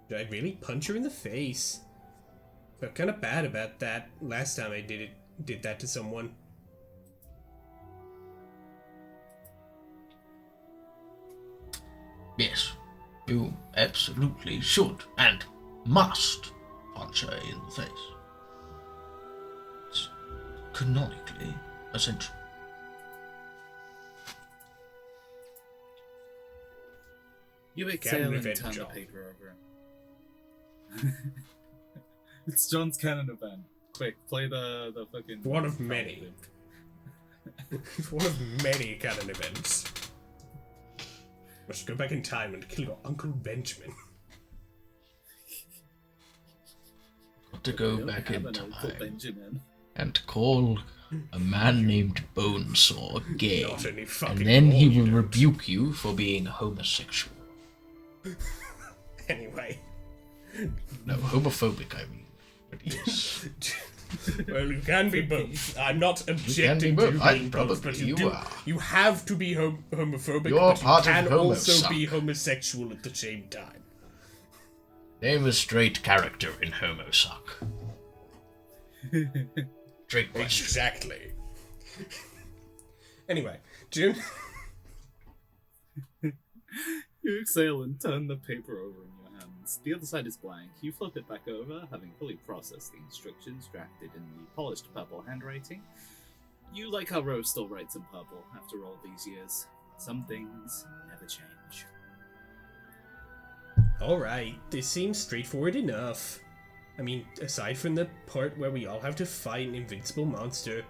Did I really punch her in the face? Felt kind of bad about that last time I did that to someone. Yes, you absolutely should and must punch her in the face. It's canonically essential. You exhale and event, turn John. the paper over. It's John's canon event. Quick, play the fucking... One of many. One of many canon events. Must go back in time and kill your Uncle Benjamin. Got to go You back have in an Uncle time Benjamin. and call a man named Bonesaw gay. Not any fucking And then he law, you will don't. rebuke you for being homosexual. Anyway. No, homophobic, I mean. But yes. Well, you can be both. I'm not can objecting be to both. you I being both, but probably you you do. are. You have to be homophobic, You're but part you of can also Homestuck. be homosexual at the same time. Name a straight character in Homestuck. Straight question. Exactly. Anyway, June. You exhale and turn the paper over in your hands. The other side is blank. You flip it back over, having fully processed the instructions drafted in the polished purple handwriting. You like how Rose still writes in purple after all these years. Some things never change. Alright, this seems straightforward enough. I mean, aside from the part where we all have to fight an invincible monster.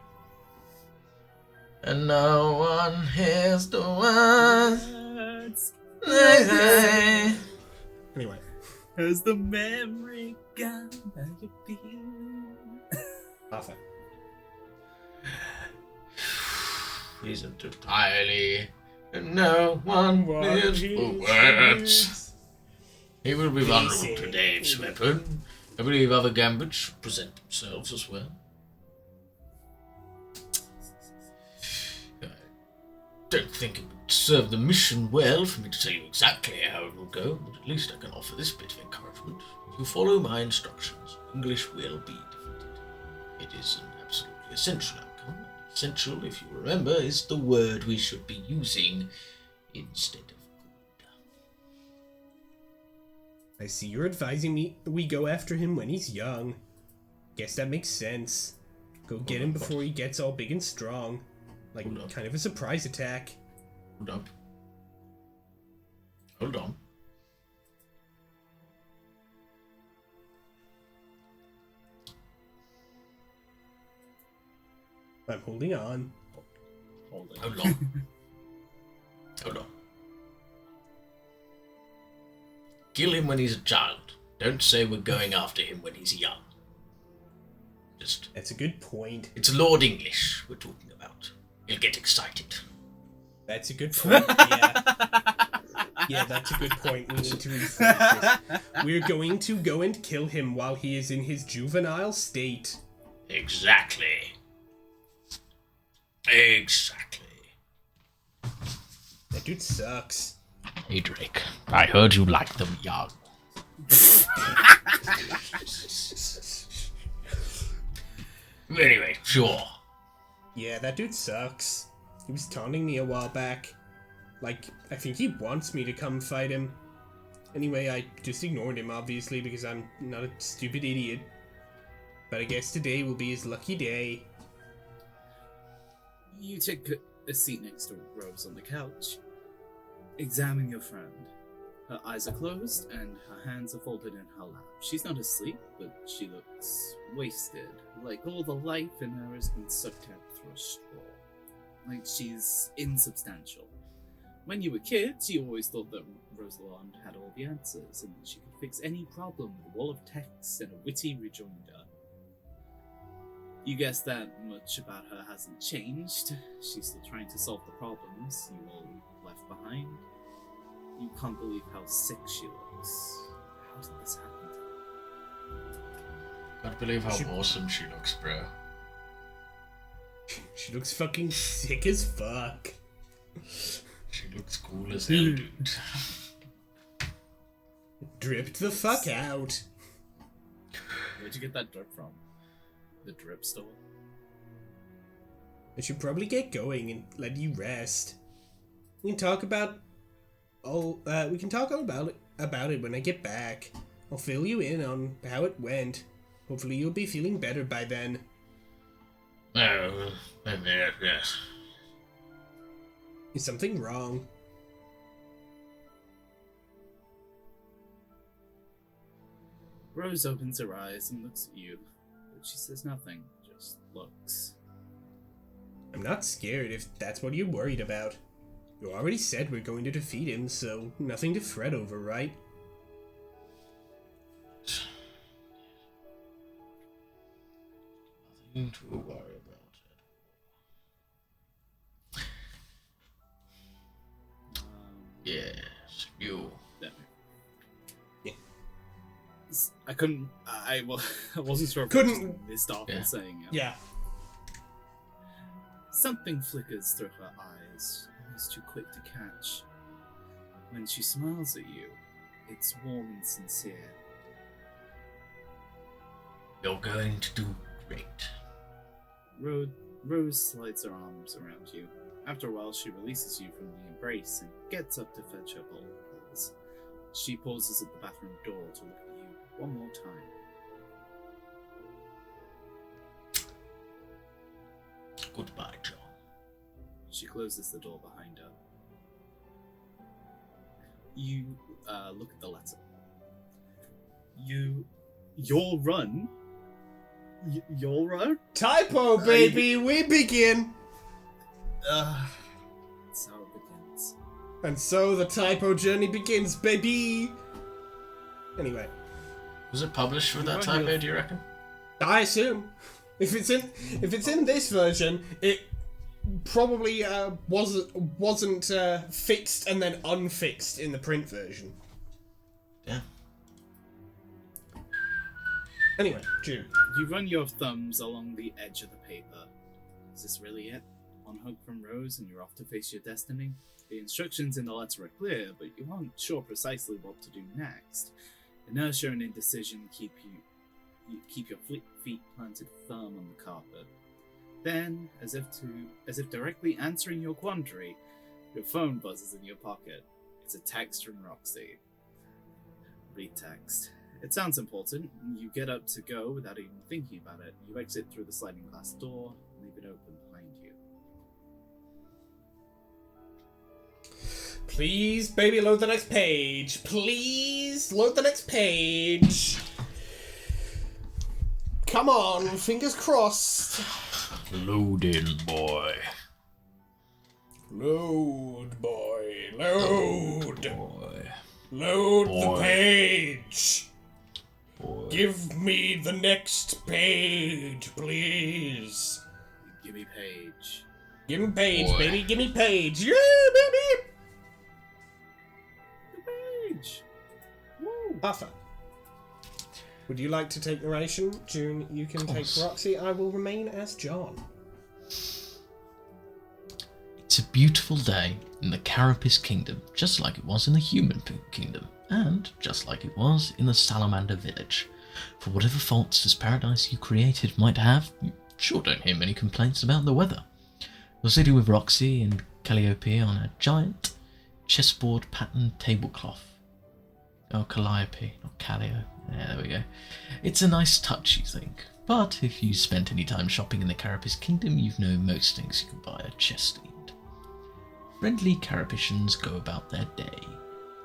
And no one hears the words Words they say. Anyway, Has the memory gone? How you feel? Arthur. Isn't entirely, and no one hears the words. He will be vulnerable to Dave's weapon. I believe other gambits should present themselves as well. I don't think it would serve the mission well for me to tell you exactly how it will go, but at least I can offer this bit of encouragement. If you follow my instructions, English will be defeated. It is an absolutely essential outcome. Essential, if you remember, is the word we should be using instead of good. I see you're advising me we go after him when he's young. Guess that makes sense. Go get him before he gets all big and strong. Like, Hold on. kind of a surprise attack. Hold up. Hold on. I'm holding on. Hold it. Hold on. Hold on. Kill him when he's a child. Don't say we're going after him when he's young. Just, That's a good point. it's Lord English we're talking about. He'll get excited. That's a good point, yeah. Yeah, that's a good point. We need to rephrase this. We're going to go and kill him while he is in his juvenile state. Exactly. Exactly. That dude sucks. Hey Drake, I heard you like them young. Anyway, sure. Yeah, that dude sucks. He was taunting me a while back. Like, I think he wants me to come fight him. Anyway, I just ignored him, obviously, because I'm not a stupid idiot. But I guess today will be his lucky day. You take a seat next to Rose on the couch. Examine your friend. Her eyes are closed and her hands are folded in her lap. She's not asleep, but she looks wasted, like all the life in her has been sucked out through a straw. Like she's insubstantial. When you were kids, you always thought that Rosalind had all the answers and she could fix any problem with a wall of text and a witty rejoinder. You guess that much about her hasn't changed. She's still trying to solve the problems you all left behind. You can't believe how sick she looks. How did this happen to her? Can't believe how awesome she looks, bro. She looks fucking sick as fuck. She looks cool as hell, dude. Dripped the fuck out. Where'd you get that drip from? The drip store? I should probably get going and let you rest. We can talk about all about it when I get back. I'll fill you in on how it went. Hopefully you'll be feeling better by then. Oh, yes. Is something wrong? Rose opens her eyes and looks at you, but she says nothing, just looks. I'm not scared if that's what you're worried about. You already said we're going to defeat him, so nothing to fret over, right? Nothing to worry about it. Yes, you. I couldn't. I wasn't sure if Couldn't- I missed off in saying it. Yeah. Something flickers through her eyes, almost too quick to catch. When she smiles at you, it's warm and sincere. You're going to do great. Rose slides her arms around you. After a while, she releases you from the embrace and gets up to fetch her bowls. She pauses at the bathroom door to look at you one more time. Goodbye, John. She closes the door behind her. You look at the letter. Your run? Your run? Typo, baby, we begin! That's how it begins. And so the typo journey begins, baby! Anyway, Was it published with that typo, do you reckon? I assume. If it's in this version, it probably wasn't fixed and then unfixed in the print version. Yeah. Anyway, June. You run your thumbs along the edge of the paper. Is this really it? One hug from Rose and you're off to face your destiny? The instructions in the letter are clear, but you aren't sure precisely what to do next. Inertia and indecision keep your feet planted firm on the carpet. Then, as if directly answering your quandary, your phone buzzes in your pocket. It's a text from Roxy. Read text. It sounds important. You get up to go without even thinking about it. You exit through the sliding glass door and leave it open behind you. Please, baby, load the next page. Please, load the next page. Come on, fingers crossed. Load in, boy. Load, boy, load. Boy. Load Boy. the page. Boy. Give me the next page, please. Give me page. Give me page, Boy. baby, give me page. Yeah, baby. Page! Woo! Arthur, would you like to take narration? June, you can take course. Roxy. I will remain as John. It's a beautiful day in the Carapace Kingdom, just like it was in the Human Kingdom, and just like it was in the Salamander Village. For whatever faults this paradise you created might have, you sure don't hear many complaints about the weather. You're sitting with Roxy and Calliope on a giant chessboard patterned tablecloth. Oh, Calliope, not Callio. Yeah, there we go. It's a nice touch, you think. But if you spent any time shopping in the Carapace Kingdom, you've known most things you can buy at chess stand. Friendly Carapicians go about their day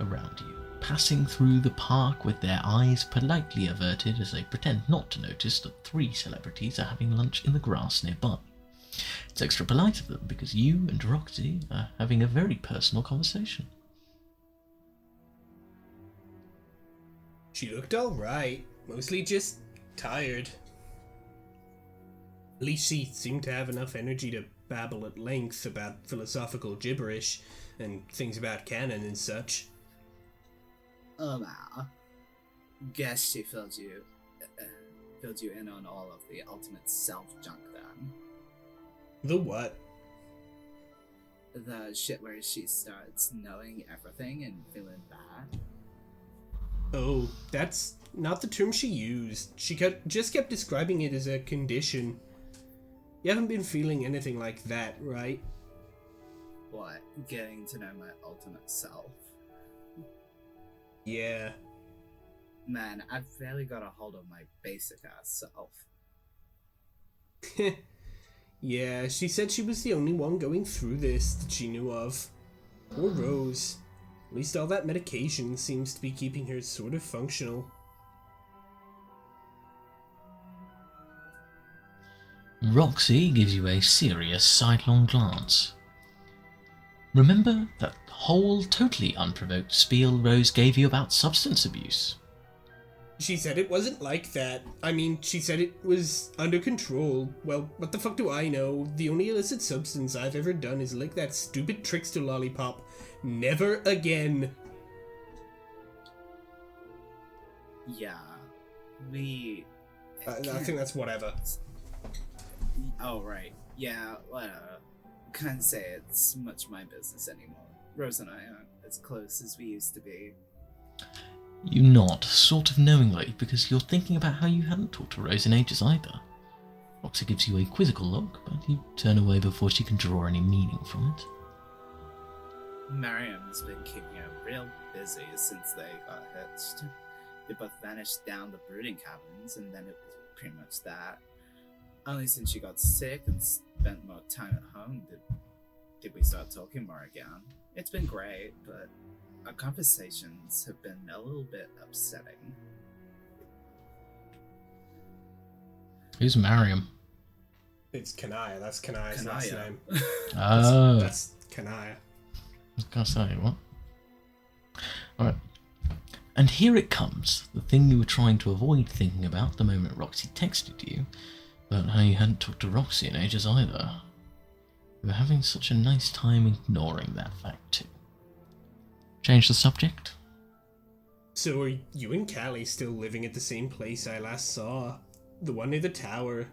around you, passing through the park with their eyes politely averted as they pretend not to notice that 3 celebrities are having lunch in the grass nearby. It's extra polite of them because you and Roxy are having a very personal conversation. She looked alright, mostly just tired. At least she seemed to have enough energy to babble at length about philosophical gibberish and things about canon and such. Oh, wow. Guess she filled you in on all of the ultimate self junk then. The what? The shit where she starts knowing everything and feeling bad. Oh, that's not the term she used. She just kept describing it as a condition. You haven't been feeling anything like that, right? What? Getting to know my ultimate self? Yeah. Man, I've barely got a hold of my basic ass self. Yeah, she said she was the only one going through this that she knew of. Poor Rose. At least all that medication seems to be keeping her sort of functional. Roxy gives you a serious sidelong glance. Remember that whole totally unprovoked spiel Rose gave you about substance abuse? She said it wasn't like that. I mean, she said it was under control. Well, what the fuck do I know? The only illicit substance I've ever done is lick that stupid trickster lollipop. Never again. Yeah, we... I think that's whatever. Oh, right. Yeah, whatever. Can't say it's much my business anymore. Rose and I aren't as close as we used to be. You nod, sort of knowingly, because you're thinking about how you hadn't talked to Rose in ages either. Roxy gives you a quizzical look, but you turn away before she can draw any meaning from it. Miriam's been keeping her real busy since they got hitched. They both vanished down the brooding cabins, and then it was pretty much that. Only since she got sick and spent more time at home did we start talking more again. It's been great, but our conversations have been a little bit upsetting. Who's Mariam? It's Kanaya. That's Kanaya's last Kanaya. name. Oh, That's Kanaya. I can't say what. Alright. And here it comes, the thing you were trying to avoid thinking about the moment Roxy texted you, about how you hadn't talked to Roxy in ages either. You were having such a nice time ignoring that fact too. Change the subject? So are you and Callie still living at the same place I last saw? The one near the tower?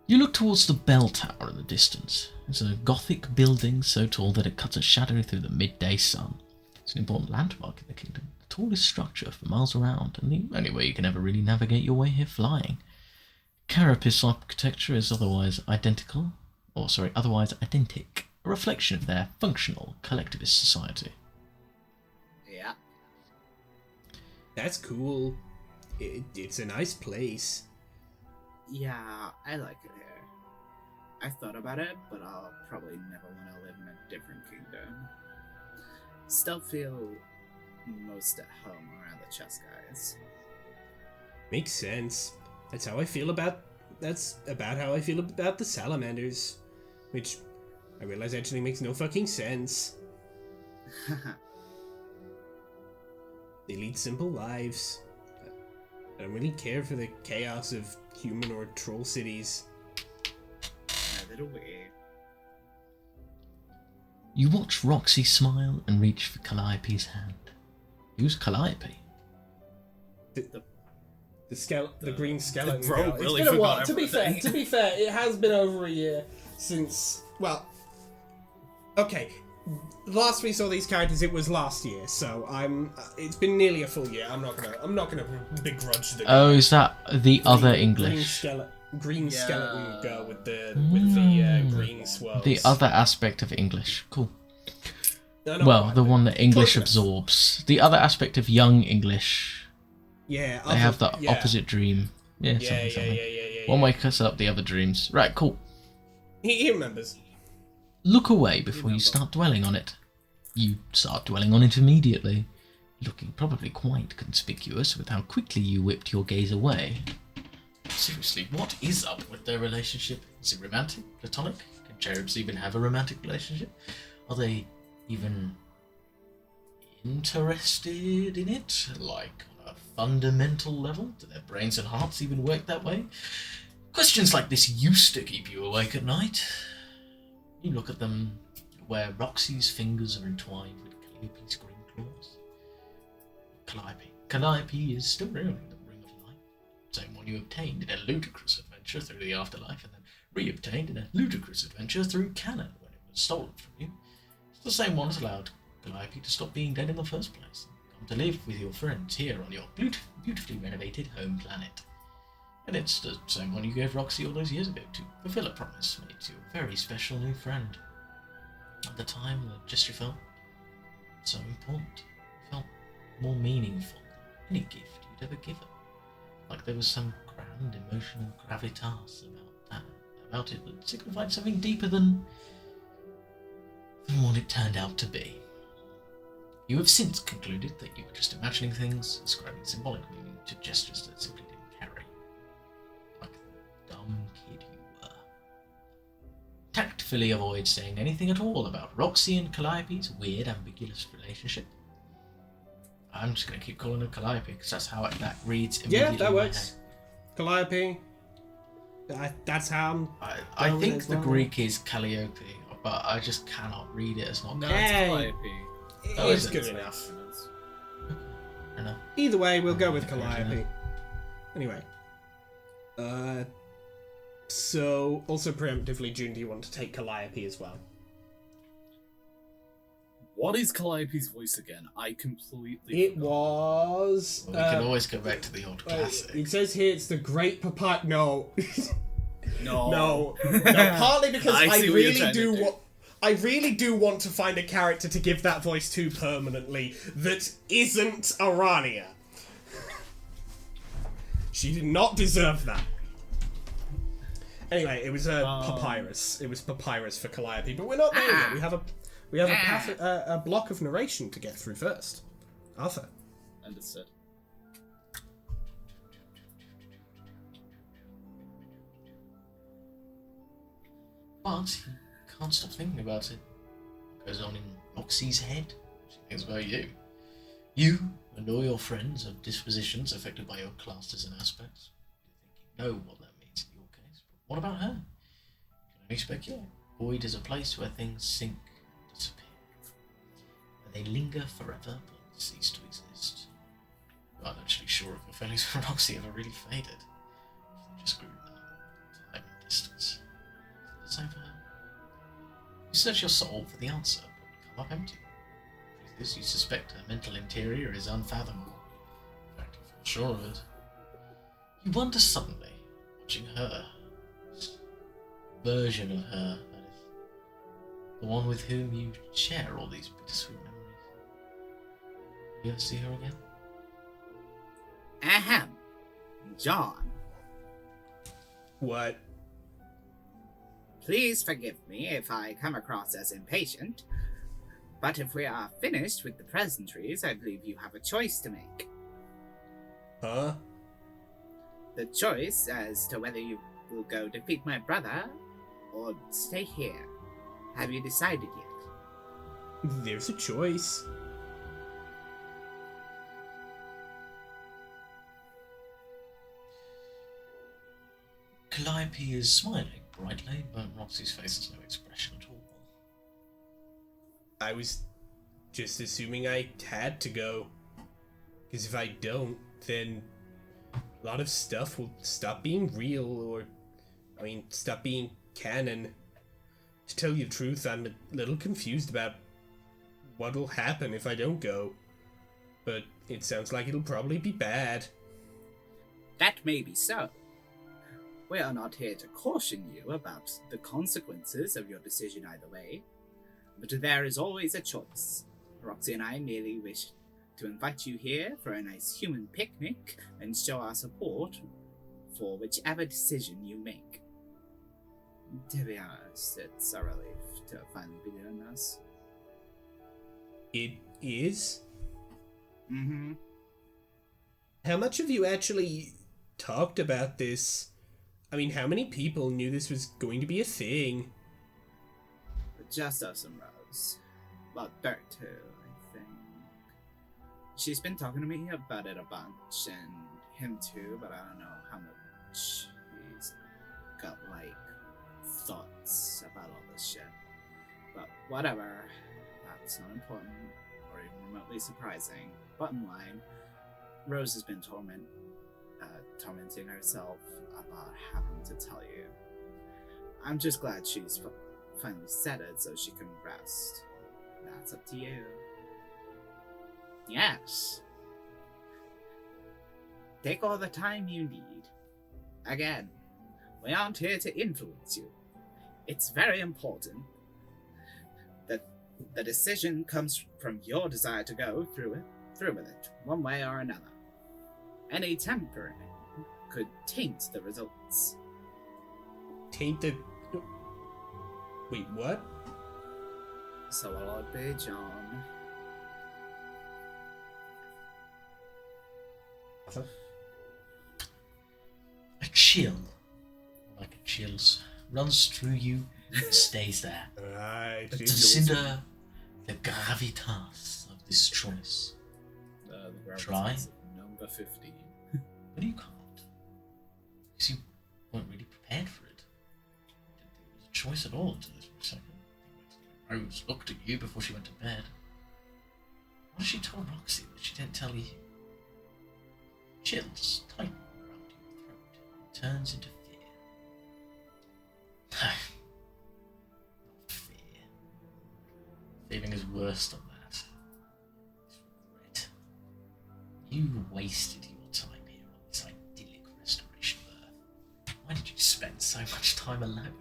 You look towards the bell tower in the distance. It's a Gothic building so tall that it cuts a shadow through the midday sun. It's an important landmark in the kingdom, the tallest structure for miles around, and the only way you can ever really navigate your way here flying. Carapace architecture is otherwise identic, a reflection of their functional collectivist society. Yeah. That's cool. It's a nice place. Yeah, I like it here. I've thought about it, but I'll probably never want to live in a different kingdom. Still feel most at home around the chess guys. Makes sense. That's about how I feel about the salamanders. Which I realize actually makes no fucking sense. They lead simple lives. I don't really care for the chaos of human or troll cities. Neither do we. You watch Roxy smile and reach for Calliope's hand. Who's Calliope? The green skeleton. bro girl. really It's been a while. forgot To be everything. fair, it has been over a year since. Well, okay. Last we saw these characters, it was last year, so it's been nearly a full year. I'm not gonna begrudge the. Oh, is that the other green English? Green skeleton girl with the green swirls. The other aspect of English. Cool. No, Well, the one that English Close enough. absorbs. The other aspect of young English. Yeah, They have the yeah. opposite dream. Yeah, Yeah. something. One way cuts up the other dreams. Right, cool. He remembers. Look away before you start dwelling on it. You start dwelling on it immediately, looking probably quite conspicuous with how quickly you whipped your gaze away. Seriously, what is up with their relationship? Is it romantic? Platonic? Can cherubs even have a romantic relationship? Are they even interested in it? Like, on a fundamental level? Do their brains and hearts even work that way? Questions like this used to keep you awake at night. You look at them where Roxy's fingers are entwined with Calliope's green claws. Calliope is still wearing the Ring of Light, same one you obtained in a ludicrous adventure through the afterlife and then re-obtained in a ludicrous adventure through canon when it was stolen from you. It's the same one that allowed Calliope to stop being dead in the first place and come to live with your friends here on your beautifully renovated home planet. And it's the same one you gave Roxy all those years ago to fulfill a promise made to your very special new friend. At the time, the gesture felt so important. It felt more meaningful any gift you'd ever given. Like there was some grand emotional gravitas about it that signified something deeper than what it turned out to be. You have since concluded that you were just imagining things, ascribing symbolic meaning to gestures that simply didn't carry. Like the dumb kid you were. Tactfully avoid saying anything at all about Roxy and Calliope's weird, ambiguous relationship. I'm just going to keep calling her Calliope because that's how that reads immediately. Yeah, that works. Calliope. That's how I think the Greek is Calliope, but I just cannot read it as not. No, Hey. it's Calliope. It's good enough. Enough. Either way, we'll go with Calliope. Anyway. So, also preemptively, June, do you want to take Calliope as well? What is Calliope's voice again? I completely It forgot. was... Well, we can always go back to the old classic. It says here it's the Great Papyrus... No. No. No. Partly because I I see what you're really trying to do. I really do want to find a character to give that voice to permanently that isn't Arania. She did not deserve that. Anyway, it was Papyrus. It was Papyrus for Calliope, but we're not there yet. We have a block of narration to get through first. Arthur. Understood. But he can't stop thinking about it. What goes on in Roxy's head? She thinks about you. You and all your friends have dispositions affected by your classes and aspects. You think you know what that means in your case. But what about her? You can only speculate. Void is a place where things sink and disappear. Where they linger forever but cease to exist. You aren't actually sure if your feelings for Roxy ever really faded. If they just grew numb, time and distance. Is it the same for her? You search your soul for the answer, but come up empty. Truth is, you suspect her mental interior is unfathomable. In fact, you feel sure of it. You wonder suddenly, watching her, this version of her, that is, the one with whom you share all these bittersweet memories. Will you ever see her again? Ahem. John, What? please forgive me if I come across as impatient, but if we are finished with the pleasantries, I believe you have a choice to make. Huh? The choice as to whether you will go defeat my brother or stay here. Have you decided yet? There's a choice. Calliope is smiling brightly, but Roxy's face has no expression at all. I was just assuming I had to go. Because if I don't, then a lot of stuff will stop being real, or, stop being canon. To tell you the truth, I'm a little confused about what will happen if I don't go. But it sounds like it'll probably be bad. That may be so. We are not here to caution you about the consequences of your decision either way, but there is always a choice. Roxy and I merely wish to invite you here for a nice human picnic and show our support for whichever decision you make. To be honest, it's a relief to finally be doing this. It is? Mm-hmm. How much have you actually talked about this? How many people knew this was going to be a thing? Just us and Rose. Well, Dirt too, I think. She's been talking to me about it a bunch, and him too, but I don't know how much he's got, thoughts about all this shit. But whatever, that's not important, or even remotely surprising. Bottom line, Rose has been tormenting herself about having to tell you. I'm just glad she's finally said it so she can rest. That's up to you. Yes. Take all the time you need. Again, we aren't here to influence you. It's very important that the decision comes from your desire to go through with it, one way or another. Any tampering could taint the results. Tainted. Wait, what? So will it be, John? A chill, like a chills, runs through you and stays there. Right. Consider the gravitas of this choice. The Try. gravitas of number 15. But you can't. Because you weren't really prepared for it. Didn't think it was a choice at all until this second. Rose looked at you before she went to bed. What has she told Roxy that she didn't tell you? Chills tighten around your throat. It turns into fear. Not fear. Feeling is worse than that. It's regret. You wasted your time here on this idyllic restoration of Earth. Why did you spend so much time alone?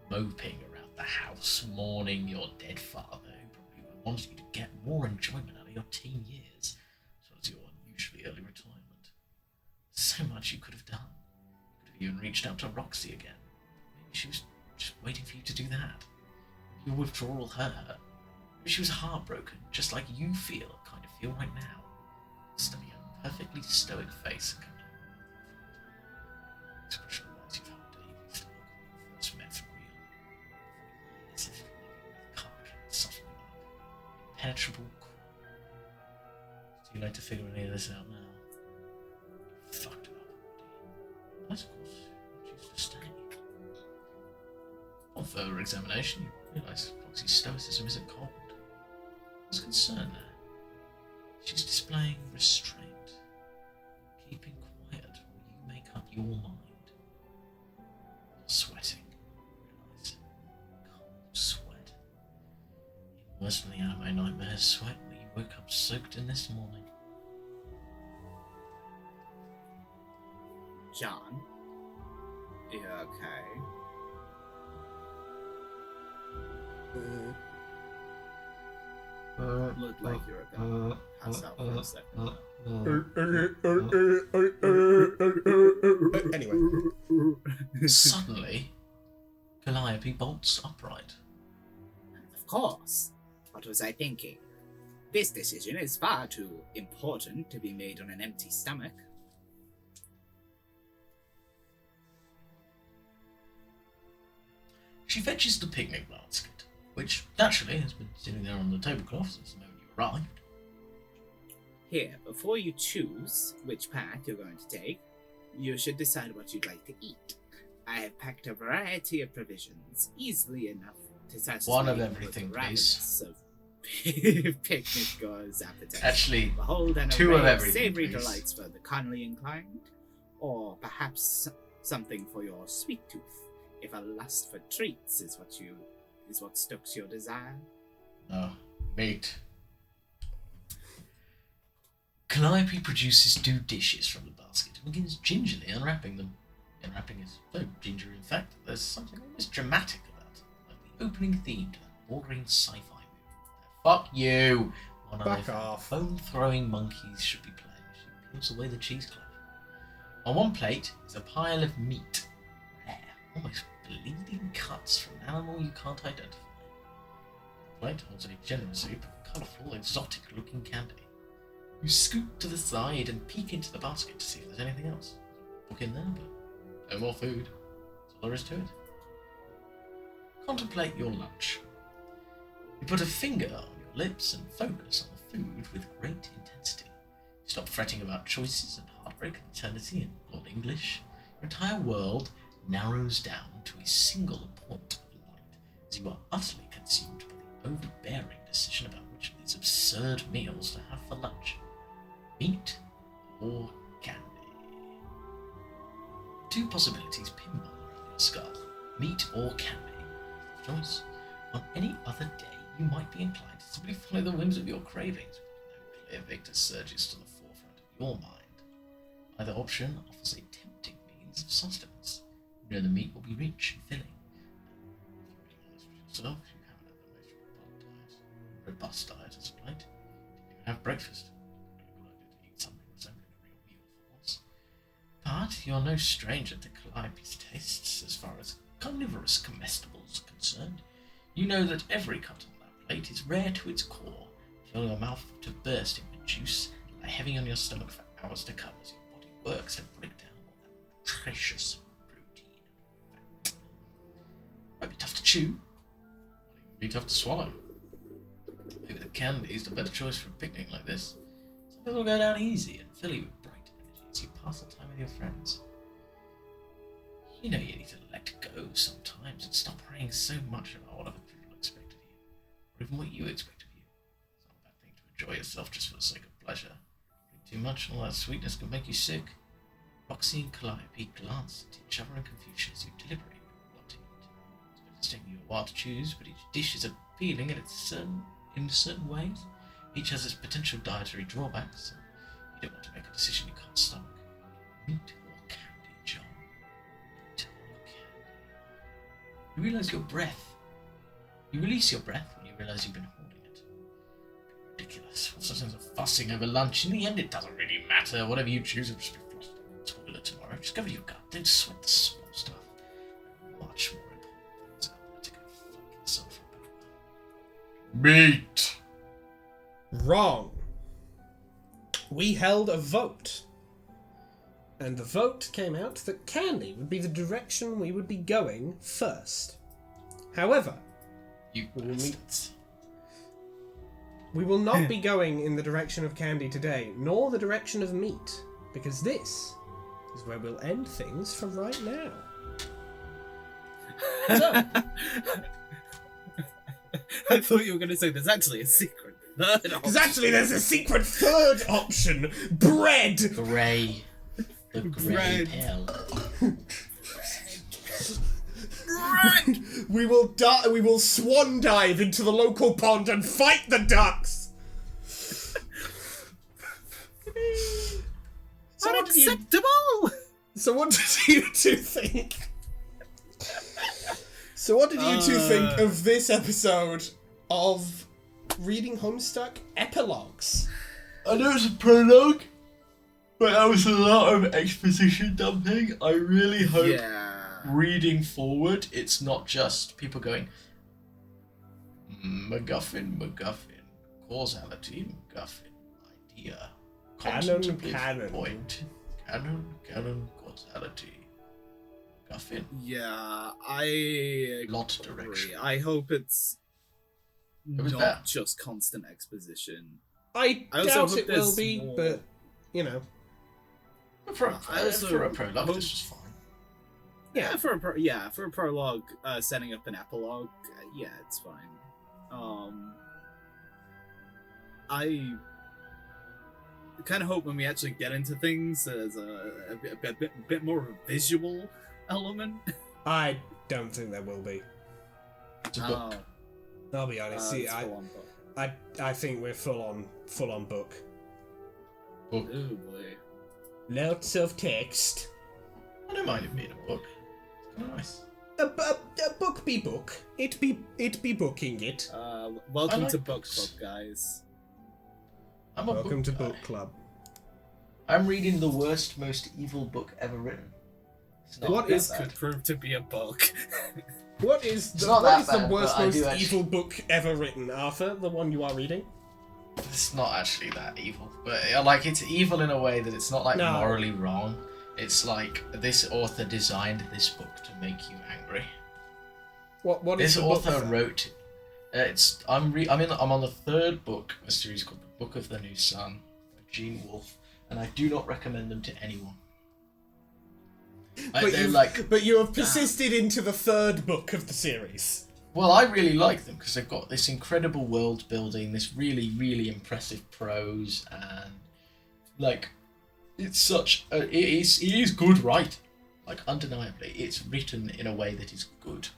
Moping around the house, mourning your dead father, who probably wanted you to get more enjoyment out of your teen years, as well as your unusually early retirement. So much you could have done. You could have even reached out to Roxy again. Maybe she was just waiting for you to do that. Maybe your withdrawal hurt her. Maybe she was heartbroken, just like you kind of feel right now. Studying a perfectly stoic face and kind of expression reminds you of how Dave used to look when you first met for real. As if living with cock and soft milk. Impenetrable. It's too late to figure any of this out now. Fucked it up already. Unless, of course, you choose to stay. On further examination, you realise Roxy's stoicism isn't cold. There's concern there. She's displaying restraint, keeping quiet while you make up your mind. You're sweating, you realise. Cold sweat. Even worse than the anime nightmare sweat that you woke up soaked in this morning. John? You okay? Looked like you were gonna pass out for a second. Anyway. Suddenly, Calliope bolts upright. Of course. What was I thinking? This decision is far too important to be made on an empty stomach. She fetches the picnic basket, which naturally has been sitting there on the tablecloth since the moment you arrived. Here, before you choose which path you're going to take, you should decide what you'd like to eat. I have packed a variety of provisions, easily enough to satisfy One of the everything, ravenous of picnic goers' appetite. Actually, Behold an two array of everything, savory please. delights for the carnally inclined, or perhaps something for your sweet tooth. If a lust for treats is what stokes your desire. No, meat. Calliope produces 2 dishes from the basket and begins gingerly unwrapping them. The unwrapping is so gingery, in fact, that there's something almost dramatic about it, like the opening theme to that bordering sci-fi movie. Fuck you! One Fuck of the off. phone-throwing monkeys should be playing as she peels away the cheese cloth. On one plate is a pile of meat. Rare, almost bleeding cuts from an animal you can't identify. The plate holds a generous heap of colourful, exotic-looking candy. You scoot to the side and peek into the basket to see if there's anything else. Look in there, but no more food. That's all there is to it. Contemplate your lunch. You put a finger on your lips and focus on the food with great intensity. You stop fretting about choices and heartbreak and eternity and Old English. Your entire world narrows down to a single point of light as you are utterly consumed by the overbearing decision about which of these absurd meals to have for lunch. Meat or candy? 2 possibilities pinball around your skull. Meat or candy. Choice. On any other day, you might be inclined to simply follow the whims of your cravings, but no clear victor surges to the forefront of your mind. Either option offers a tempting means of sustenance. You know the meat will be rich and filling. And if you're being honest with yourself, you haven't had the most robust diet as of late. Didn't even have breakfast. A good idea to eat something resembling a real meal for you are no stranger to Calliope's tastes as far as carnivorous comestibles are concerned. You know that every cut on that plate is rare to its core, filling your mouth to bursting with juice, and lie heavy on your stomach for hours to come as your body works to break down all that precious protein. Might be tough to chew, might even be tough to swallow. Maybe the candy is the better choice for a picnic like this. Something will go down easy and fill you with bright energy as you pass the time with your friends. You know you need to let go sometimes and stop worrying so much about what other people expect of you, or even what you expect of you. It's not a bad thing to enjoy yourself just for the sake of pleasure. Drink too much and all that sweetness can make you sick. Roxy and Calliope glance at each other in confusion as you deliberate what to eat. It's taking you a while to choose, but each dish is appealing in certain ways. Each has its potential dietary drawbacks, and you don't want to make a decision you can't stomach. Meat or candy, John? Meat or candy? You realise your breath. You release your breath when you realise you've been holding it. Ridiculous. What's the sense of fussing over lunch? In the end, it doesn't really matter. Whatever you choose will just be flushed down the toilet tomorrow. Just go with your gut. Don't sweat the small stuff. Much more important things out there to go fuck yourself about. Meat. Wrong. We held a vote. And the vote came out that candy would be the direction we would be going first. However, You bastards. we will not be going in the direction of candy today, nor the direction of meat, because this is where we'll end things for right now. So, I thought you were going to say there's actually a secret third because actually there's a secret third option: bread. Grey. The grey Bread. pale. We will we will swan dive into the local pond and fight the ducks. So what did you? Unacceptable! So what did you two think? So what did you two think of this episode of reading Homestuck Epilogues? I know it's a prologue, but that was a lot of exposition dumping. I really hope reading forward, it's not just people going, MacGuffin, causality, MacGuffin, idea, contemplative canon. point, canon, causality, MacGuffin, Yeah, I lot agree. direction. I hope it's was not better. just constant exposition. I I also doubt hope it will there's be, more- but you know, For I also a prologue, hope- this was fine. Yeah, for a prologue, setting up an epilogue, yeah, it's fine. I kind of hope when we actually get into things, there's a bit more of a visual element. I don't think there will be. It's a book. I'll be honest. See, It's I full on book. I think we're full on book. Book. Oh boy. Lots of text. I don't mind it being a book. It's kind of nice. A book be book. It be booking it. Welcome like to Book books. Club, guys. I'm a Welcome to book guy. book club. I'm reading the worst, most evil book ever written. It's not What that is- bad. Could prove to be a book. What is It's the not what that is the bad, worst, but I most do actually- evil book ever written, Arthur? The one you are reading? It's not actually that evil, but like it's evil in a way that it's not like No. morally wrong. It's like this author designed this book to make you angry. What is This the author book? then? wrote. I'm on the third book of a series called The Book of the New Sun by Gene Wolfe, and I do not recommend them to anyone. But you have persisted into the third book of the series. Well, I really like them because they've got this incredible world building, this really, really impressive prose, and like, it's such a, it is good writing. Like, undeniably, it's written in a way that is good.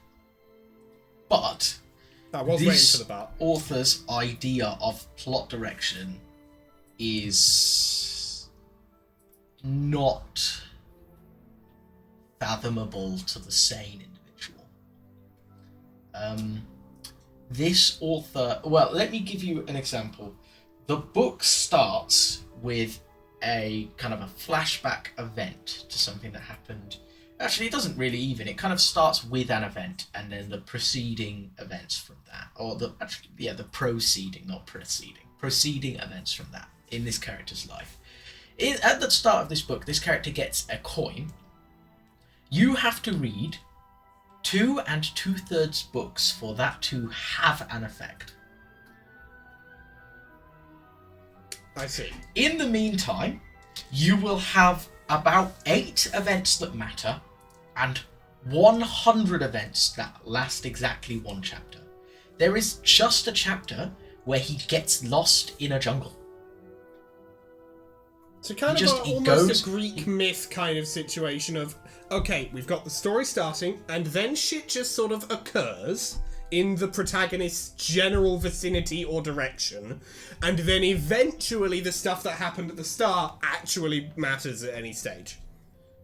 But I was waiting this for the part. author's idea of plot direction is not fathomable to the sane individual. This author, well, let me give you an example. The book starts with a kind of a flashback event to something that happened. Actually, it doesn't really even. It kind of starts with an event and then the preceding events from that, or the preceding events from that in this character's life. At the start of this book, this character gets a coin. You have to read 2 2/3 books for that to have an effect. I see. In the meantime, you will have about 8 events that matter and 100 events that last exactly 1 chapter. There is just a chapter where he gets lost in a jungle. So kind of almost a Greek myth kind of situation of, okay, we've got the story starting, and then shit just sort of occurs in the protagonist's general vicinity or direction, and then eventually the stuff that happened at the start actually matters at any stage.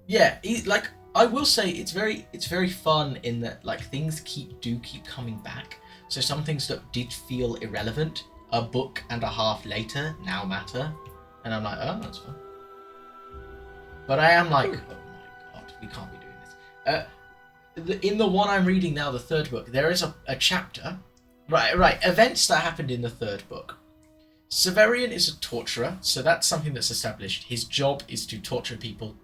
Yeah, like, I will say it's very fun in that, like, things keep coming back. So some things that did feel irrelevant a book and a half later now matter. And I'm like, oh, that's fun. But I am like, oh my god, we can't be doing this. In the one I'm reading now, the 3rd book, there is a chapter. Right, events that happened in the 3rd book. Severian is a torturer, so that's something that's established. His job is to torture people.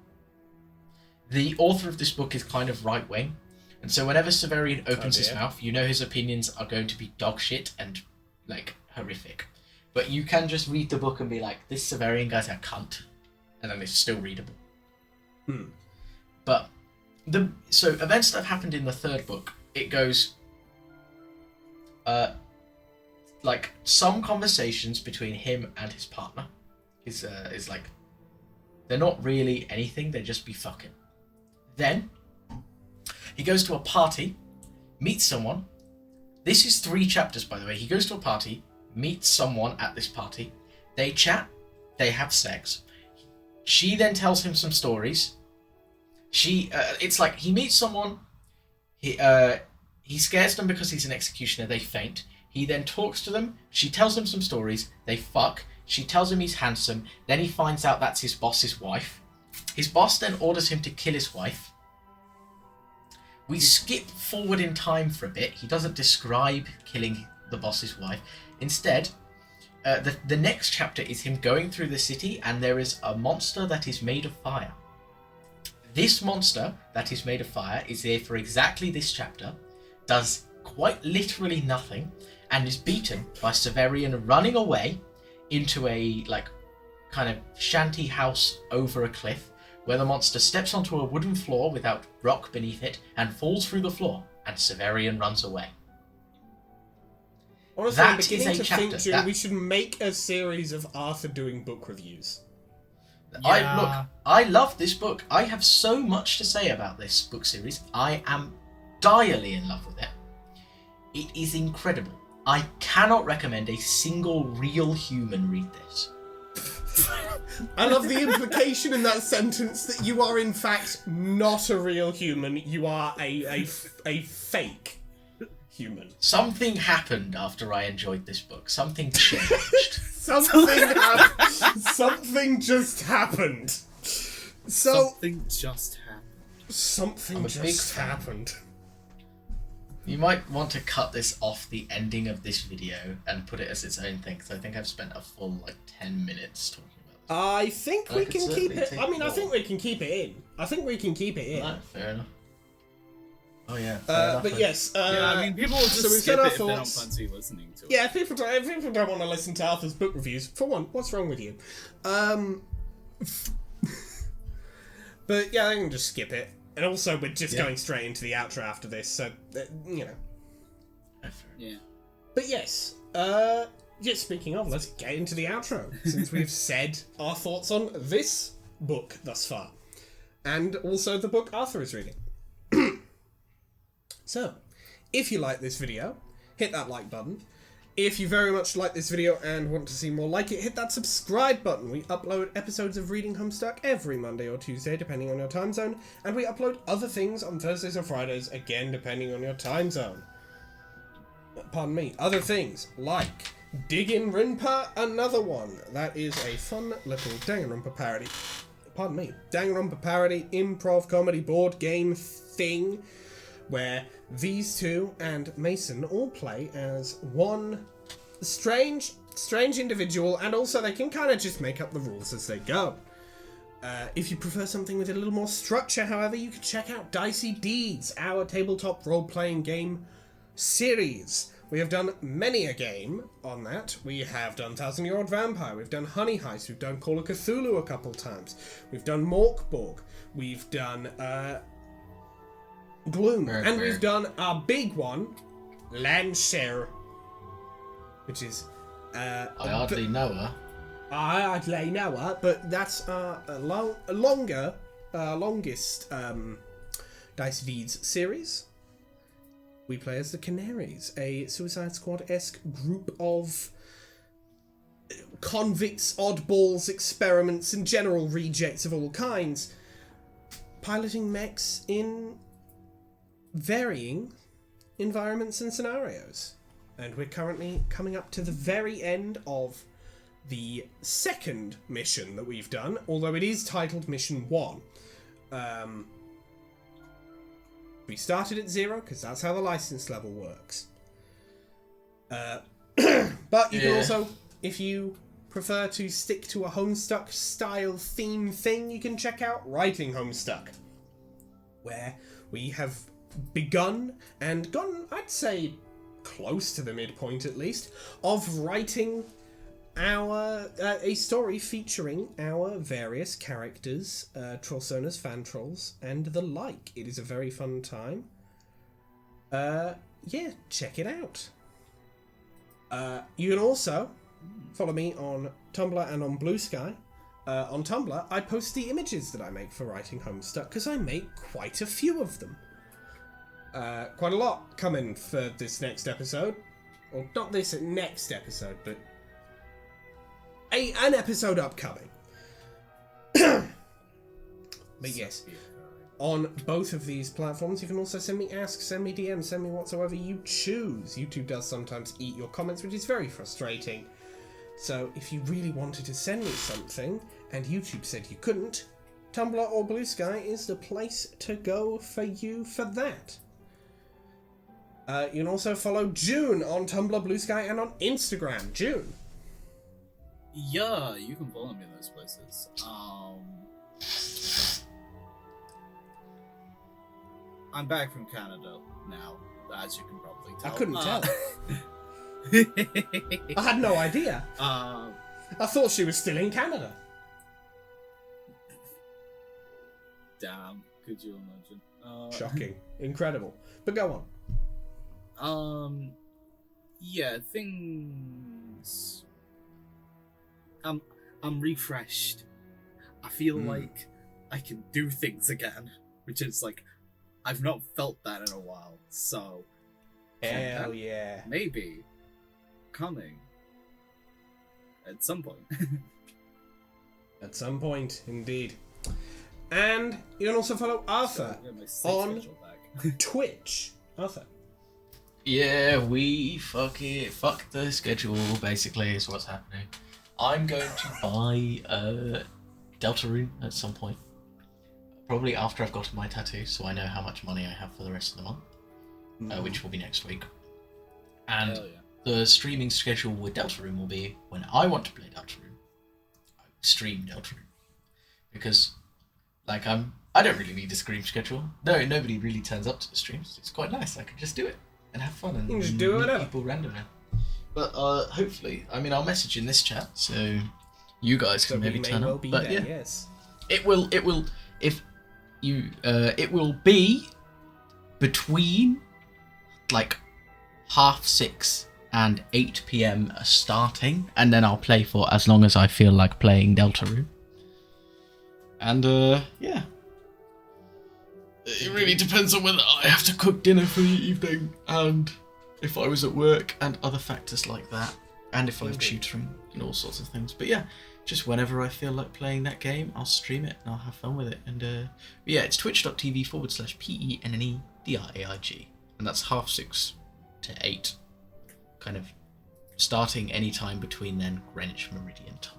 The author of this book is kind of right-wing, and so whenever Severian opens his mouth, you know his opinions are going to be dog shit and, like, horrific. But you can just read the book and be like, this Severian guy's a cunt. And then it's still readable. But, so events that have happened in the 3rd book, it goes, like, some conversations between him and his partner is like, they're not really anything, they just be fucking. Then, he goes to a party, meets someone. This is 3 chapters, by the way. He goes to a party, meets someone at this party, they chat, they have sex. She then tells him some stories. It's like he meets someone, he scares them because he's an executioner, they faint. He then talks to them, she tells him some stories, they fuck, she tells him he's handsome, then he finds out that's his boss's wife. His boss then orders him to kill his wife. We skip forward in time for a bit. He doesn't describe killing the boss's wife. Instead, the next chapter is him going through the city, and there is a monster that is made of fire. This monster that is made of fire is there for exactly this chapter, does quite literally nothing, and is beaten by Severian running away into a, like, kind of shanty house over a cliff, where the monster steps onto a wooden floor without rock beneath it and falls through the floor, and Severian runs away. Honestly, I'm beginning to think, June, we should make a series of Arthur doing book reviews. Yeah. I love this book. I have so much to say about this book series. I am direly in love with it. It is incredible. I cannot recommend a single real human read this. I love the implication in that sentence that you are in fact not a real human, you are a fake human. Something happened after I enjoyed this book. Something changed. Something just happened. Something just happened. Something just happened. You might want to cut this off the ending of this video and put it as its own thing, because I think I've spent a full, 10 minutes talking about this. I think we can keep it... I think we can keep it in. Right, fair enough. Oh yeah. But yes, people will just we've skip said our it if they don't thoughts. fancy listening to it. Yeah, if people don't want to listen to Arthur's book reviews, for one, what's wrong with you? But yeah, I can just skip it. And also, we're just going straight into the outro after this, so, you know. Yeah. But yes, speaking of, let's get into the outro, since we've said our thoughts on this book thus far. And also the book Arthur is reading. So, if you like this video, hit that like button. If you very much like this video and want to see more like it, hit that subscribe button. We upload episodes of Reading Homestuck every Monday or Tuesday, depending on your time zone, and we upload other things on Thursdays or Fridays, again, depending on your time zone. Pardon me. Other things, like Diggin'Rinpa, another one. That is a fun little Danganronpa parody. Pardon me. Danganronpa parody improv comedy board game thing where these two and Mason all play as one strange individual, and also they can kind of just make up the rules as they go. If you prefer something with a little more structure, however, you can check out Dicey Deeds, our tabletop role-playing game series. We have done many a game on that. We have done 1,000-Year-Old Vampire, we've done Honey Heist, we've done Call of Cthulhu a couple times, we've done Morkborg, we've done Gloom, and we've done our big one, Landshare, which is... I hardly know her. I hardly know her, but that's longest Dice Deeds series. We play as the Canaries, a Suicide Squad-esque group of convicts, oddballs, experiments, and general rejects of all kinds, piloting mechs in varying environments and scenarios. And we're currently coming up to the very end of the second mission that we've done, although it is titled Mission 1. We started at 0, because that's how the license level works. But you can also, if you prefer to stick to a Homestuck style theme thing, you can check out Writing Homestuck, where we have begun and gone, I'd say, close to the midpoint at least, of writing our a story featuring our various characters, Trollsonas, fan trolls, and the like. It is a very fun time. Yeah, check it out. You can also follow me on Tumblr and on Blue Sky. On Tumblr, I post the images that I make for Writing Homestuck, because I make quite a few of them. Quite a lot coming for this next episode. Well, not this next episode, but an episode upcoming. But yes, on both of these platforms, you can also send me asks, send me DMs, send me whatsoever you choose. YouTube does sometimes eat your comments, which is very frustrating. So if you really wanted to send me something, and YouTube said you couldn't, Tumblr or Blue Sky is the place to go for you for that. You can also follow June on Tumblr, Blue Sky, and on Instagram. June. Yeah, you can follow me in those places. I'm back from Canada now, as you can probably tell. I couldn't tell. I had no idea. I thought she was still in Canada. Damn, could you imagine? Shocking. Incredible. But go on. Yeah, things... I'm refreshed. I feel like I can do things again, which is like, I've not felt that in a while, so... Hell yeah. Maybe coming at some point. At some point, indeed. And you can also follow Arthur on Twitch. Arthur. Yeah, we fuck the schedule, basically, is what's happening. I'm going to buy Deltarune at some point. Probably after I've gotten my tattoo, so I know how much money I have for the rest of the month, which will be next week. And the streaming schedule with Deltarune will be when I want to play Deltarune, I stream Deltarune. Because, like, I don't really need a stream schedule. No, nobody really turns up to the streams. It's quite nice. I can just do it and have fun and you can just do meet people randomly. But hopefully, I mean, I'll message in this chat so you guys can maybe turn up. But there, yeah, yes. It will be between like 6:30 and 8 PM starting, and then I'll play for as long as I feel like playing Deltarune. And yeah. It really depends on whether I have to cook dinner for the evening, and if I was at work, and other factors like that, and if I'm tutoring, and all sorts of things. But yeah, just whenever I feel like playing that game, I'll stream it, and I'll have fun with it. And yeah, it's twitch.tv/PENNEDIAIG, and that's 6:30 to 8, kind of starting any time between then Greenwich Meridian time.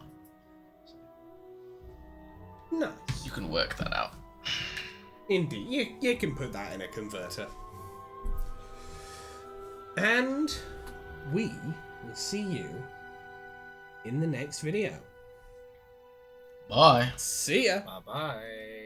Nice. You can work that out. Indeed, you can put that in a converter. And we will see you in the next video. Bye. See ya. Bye bye.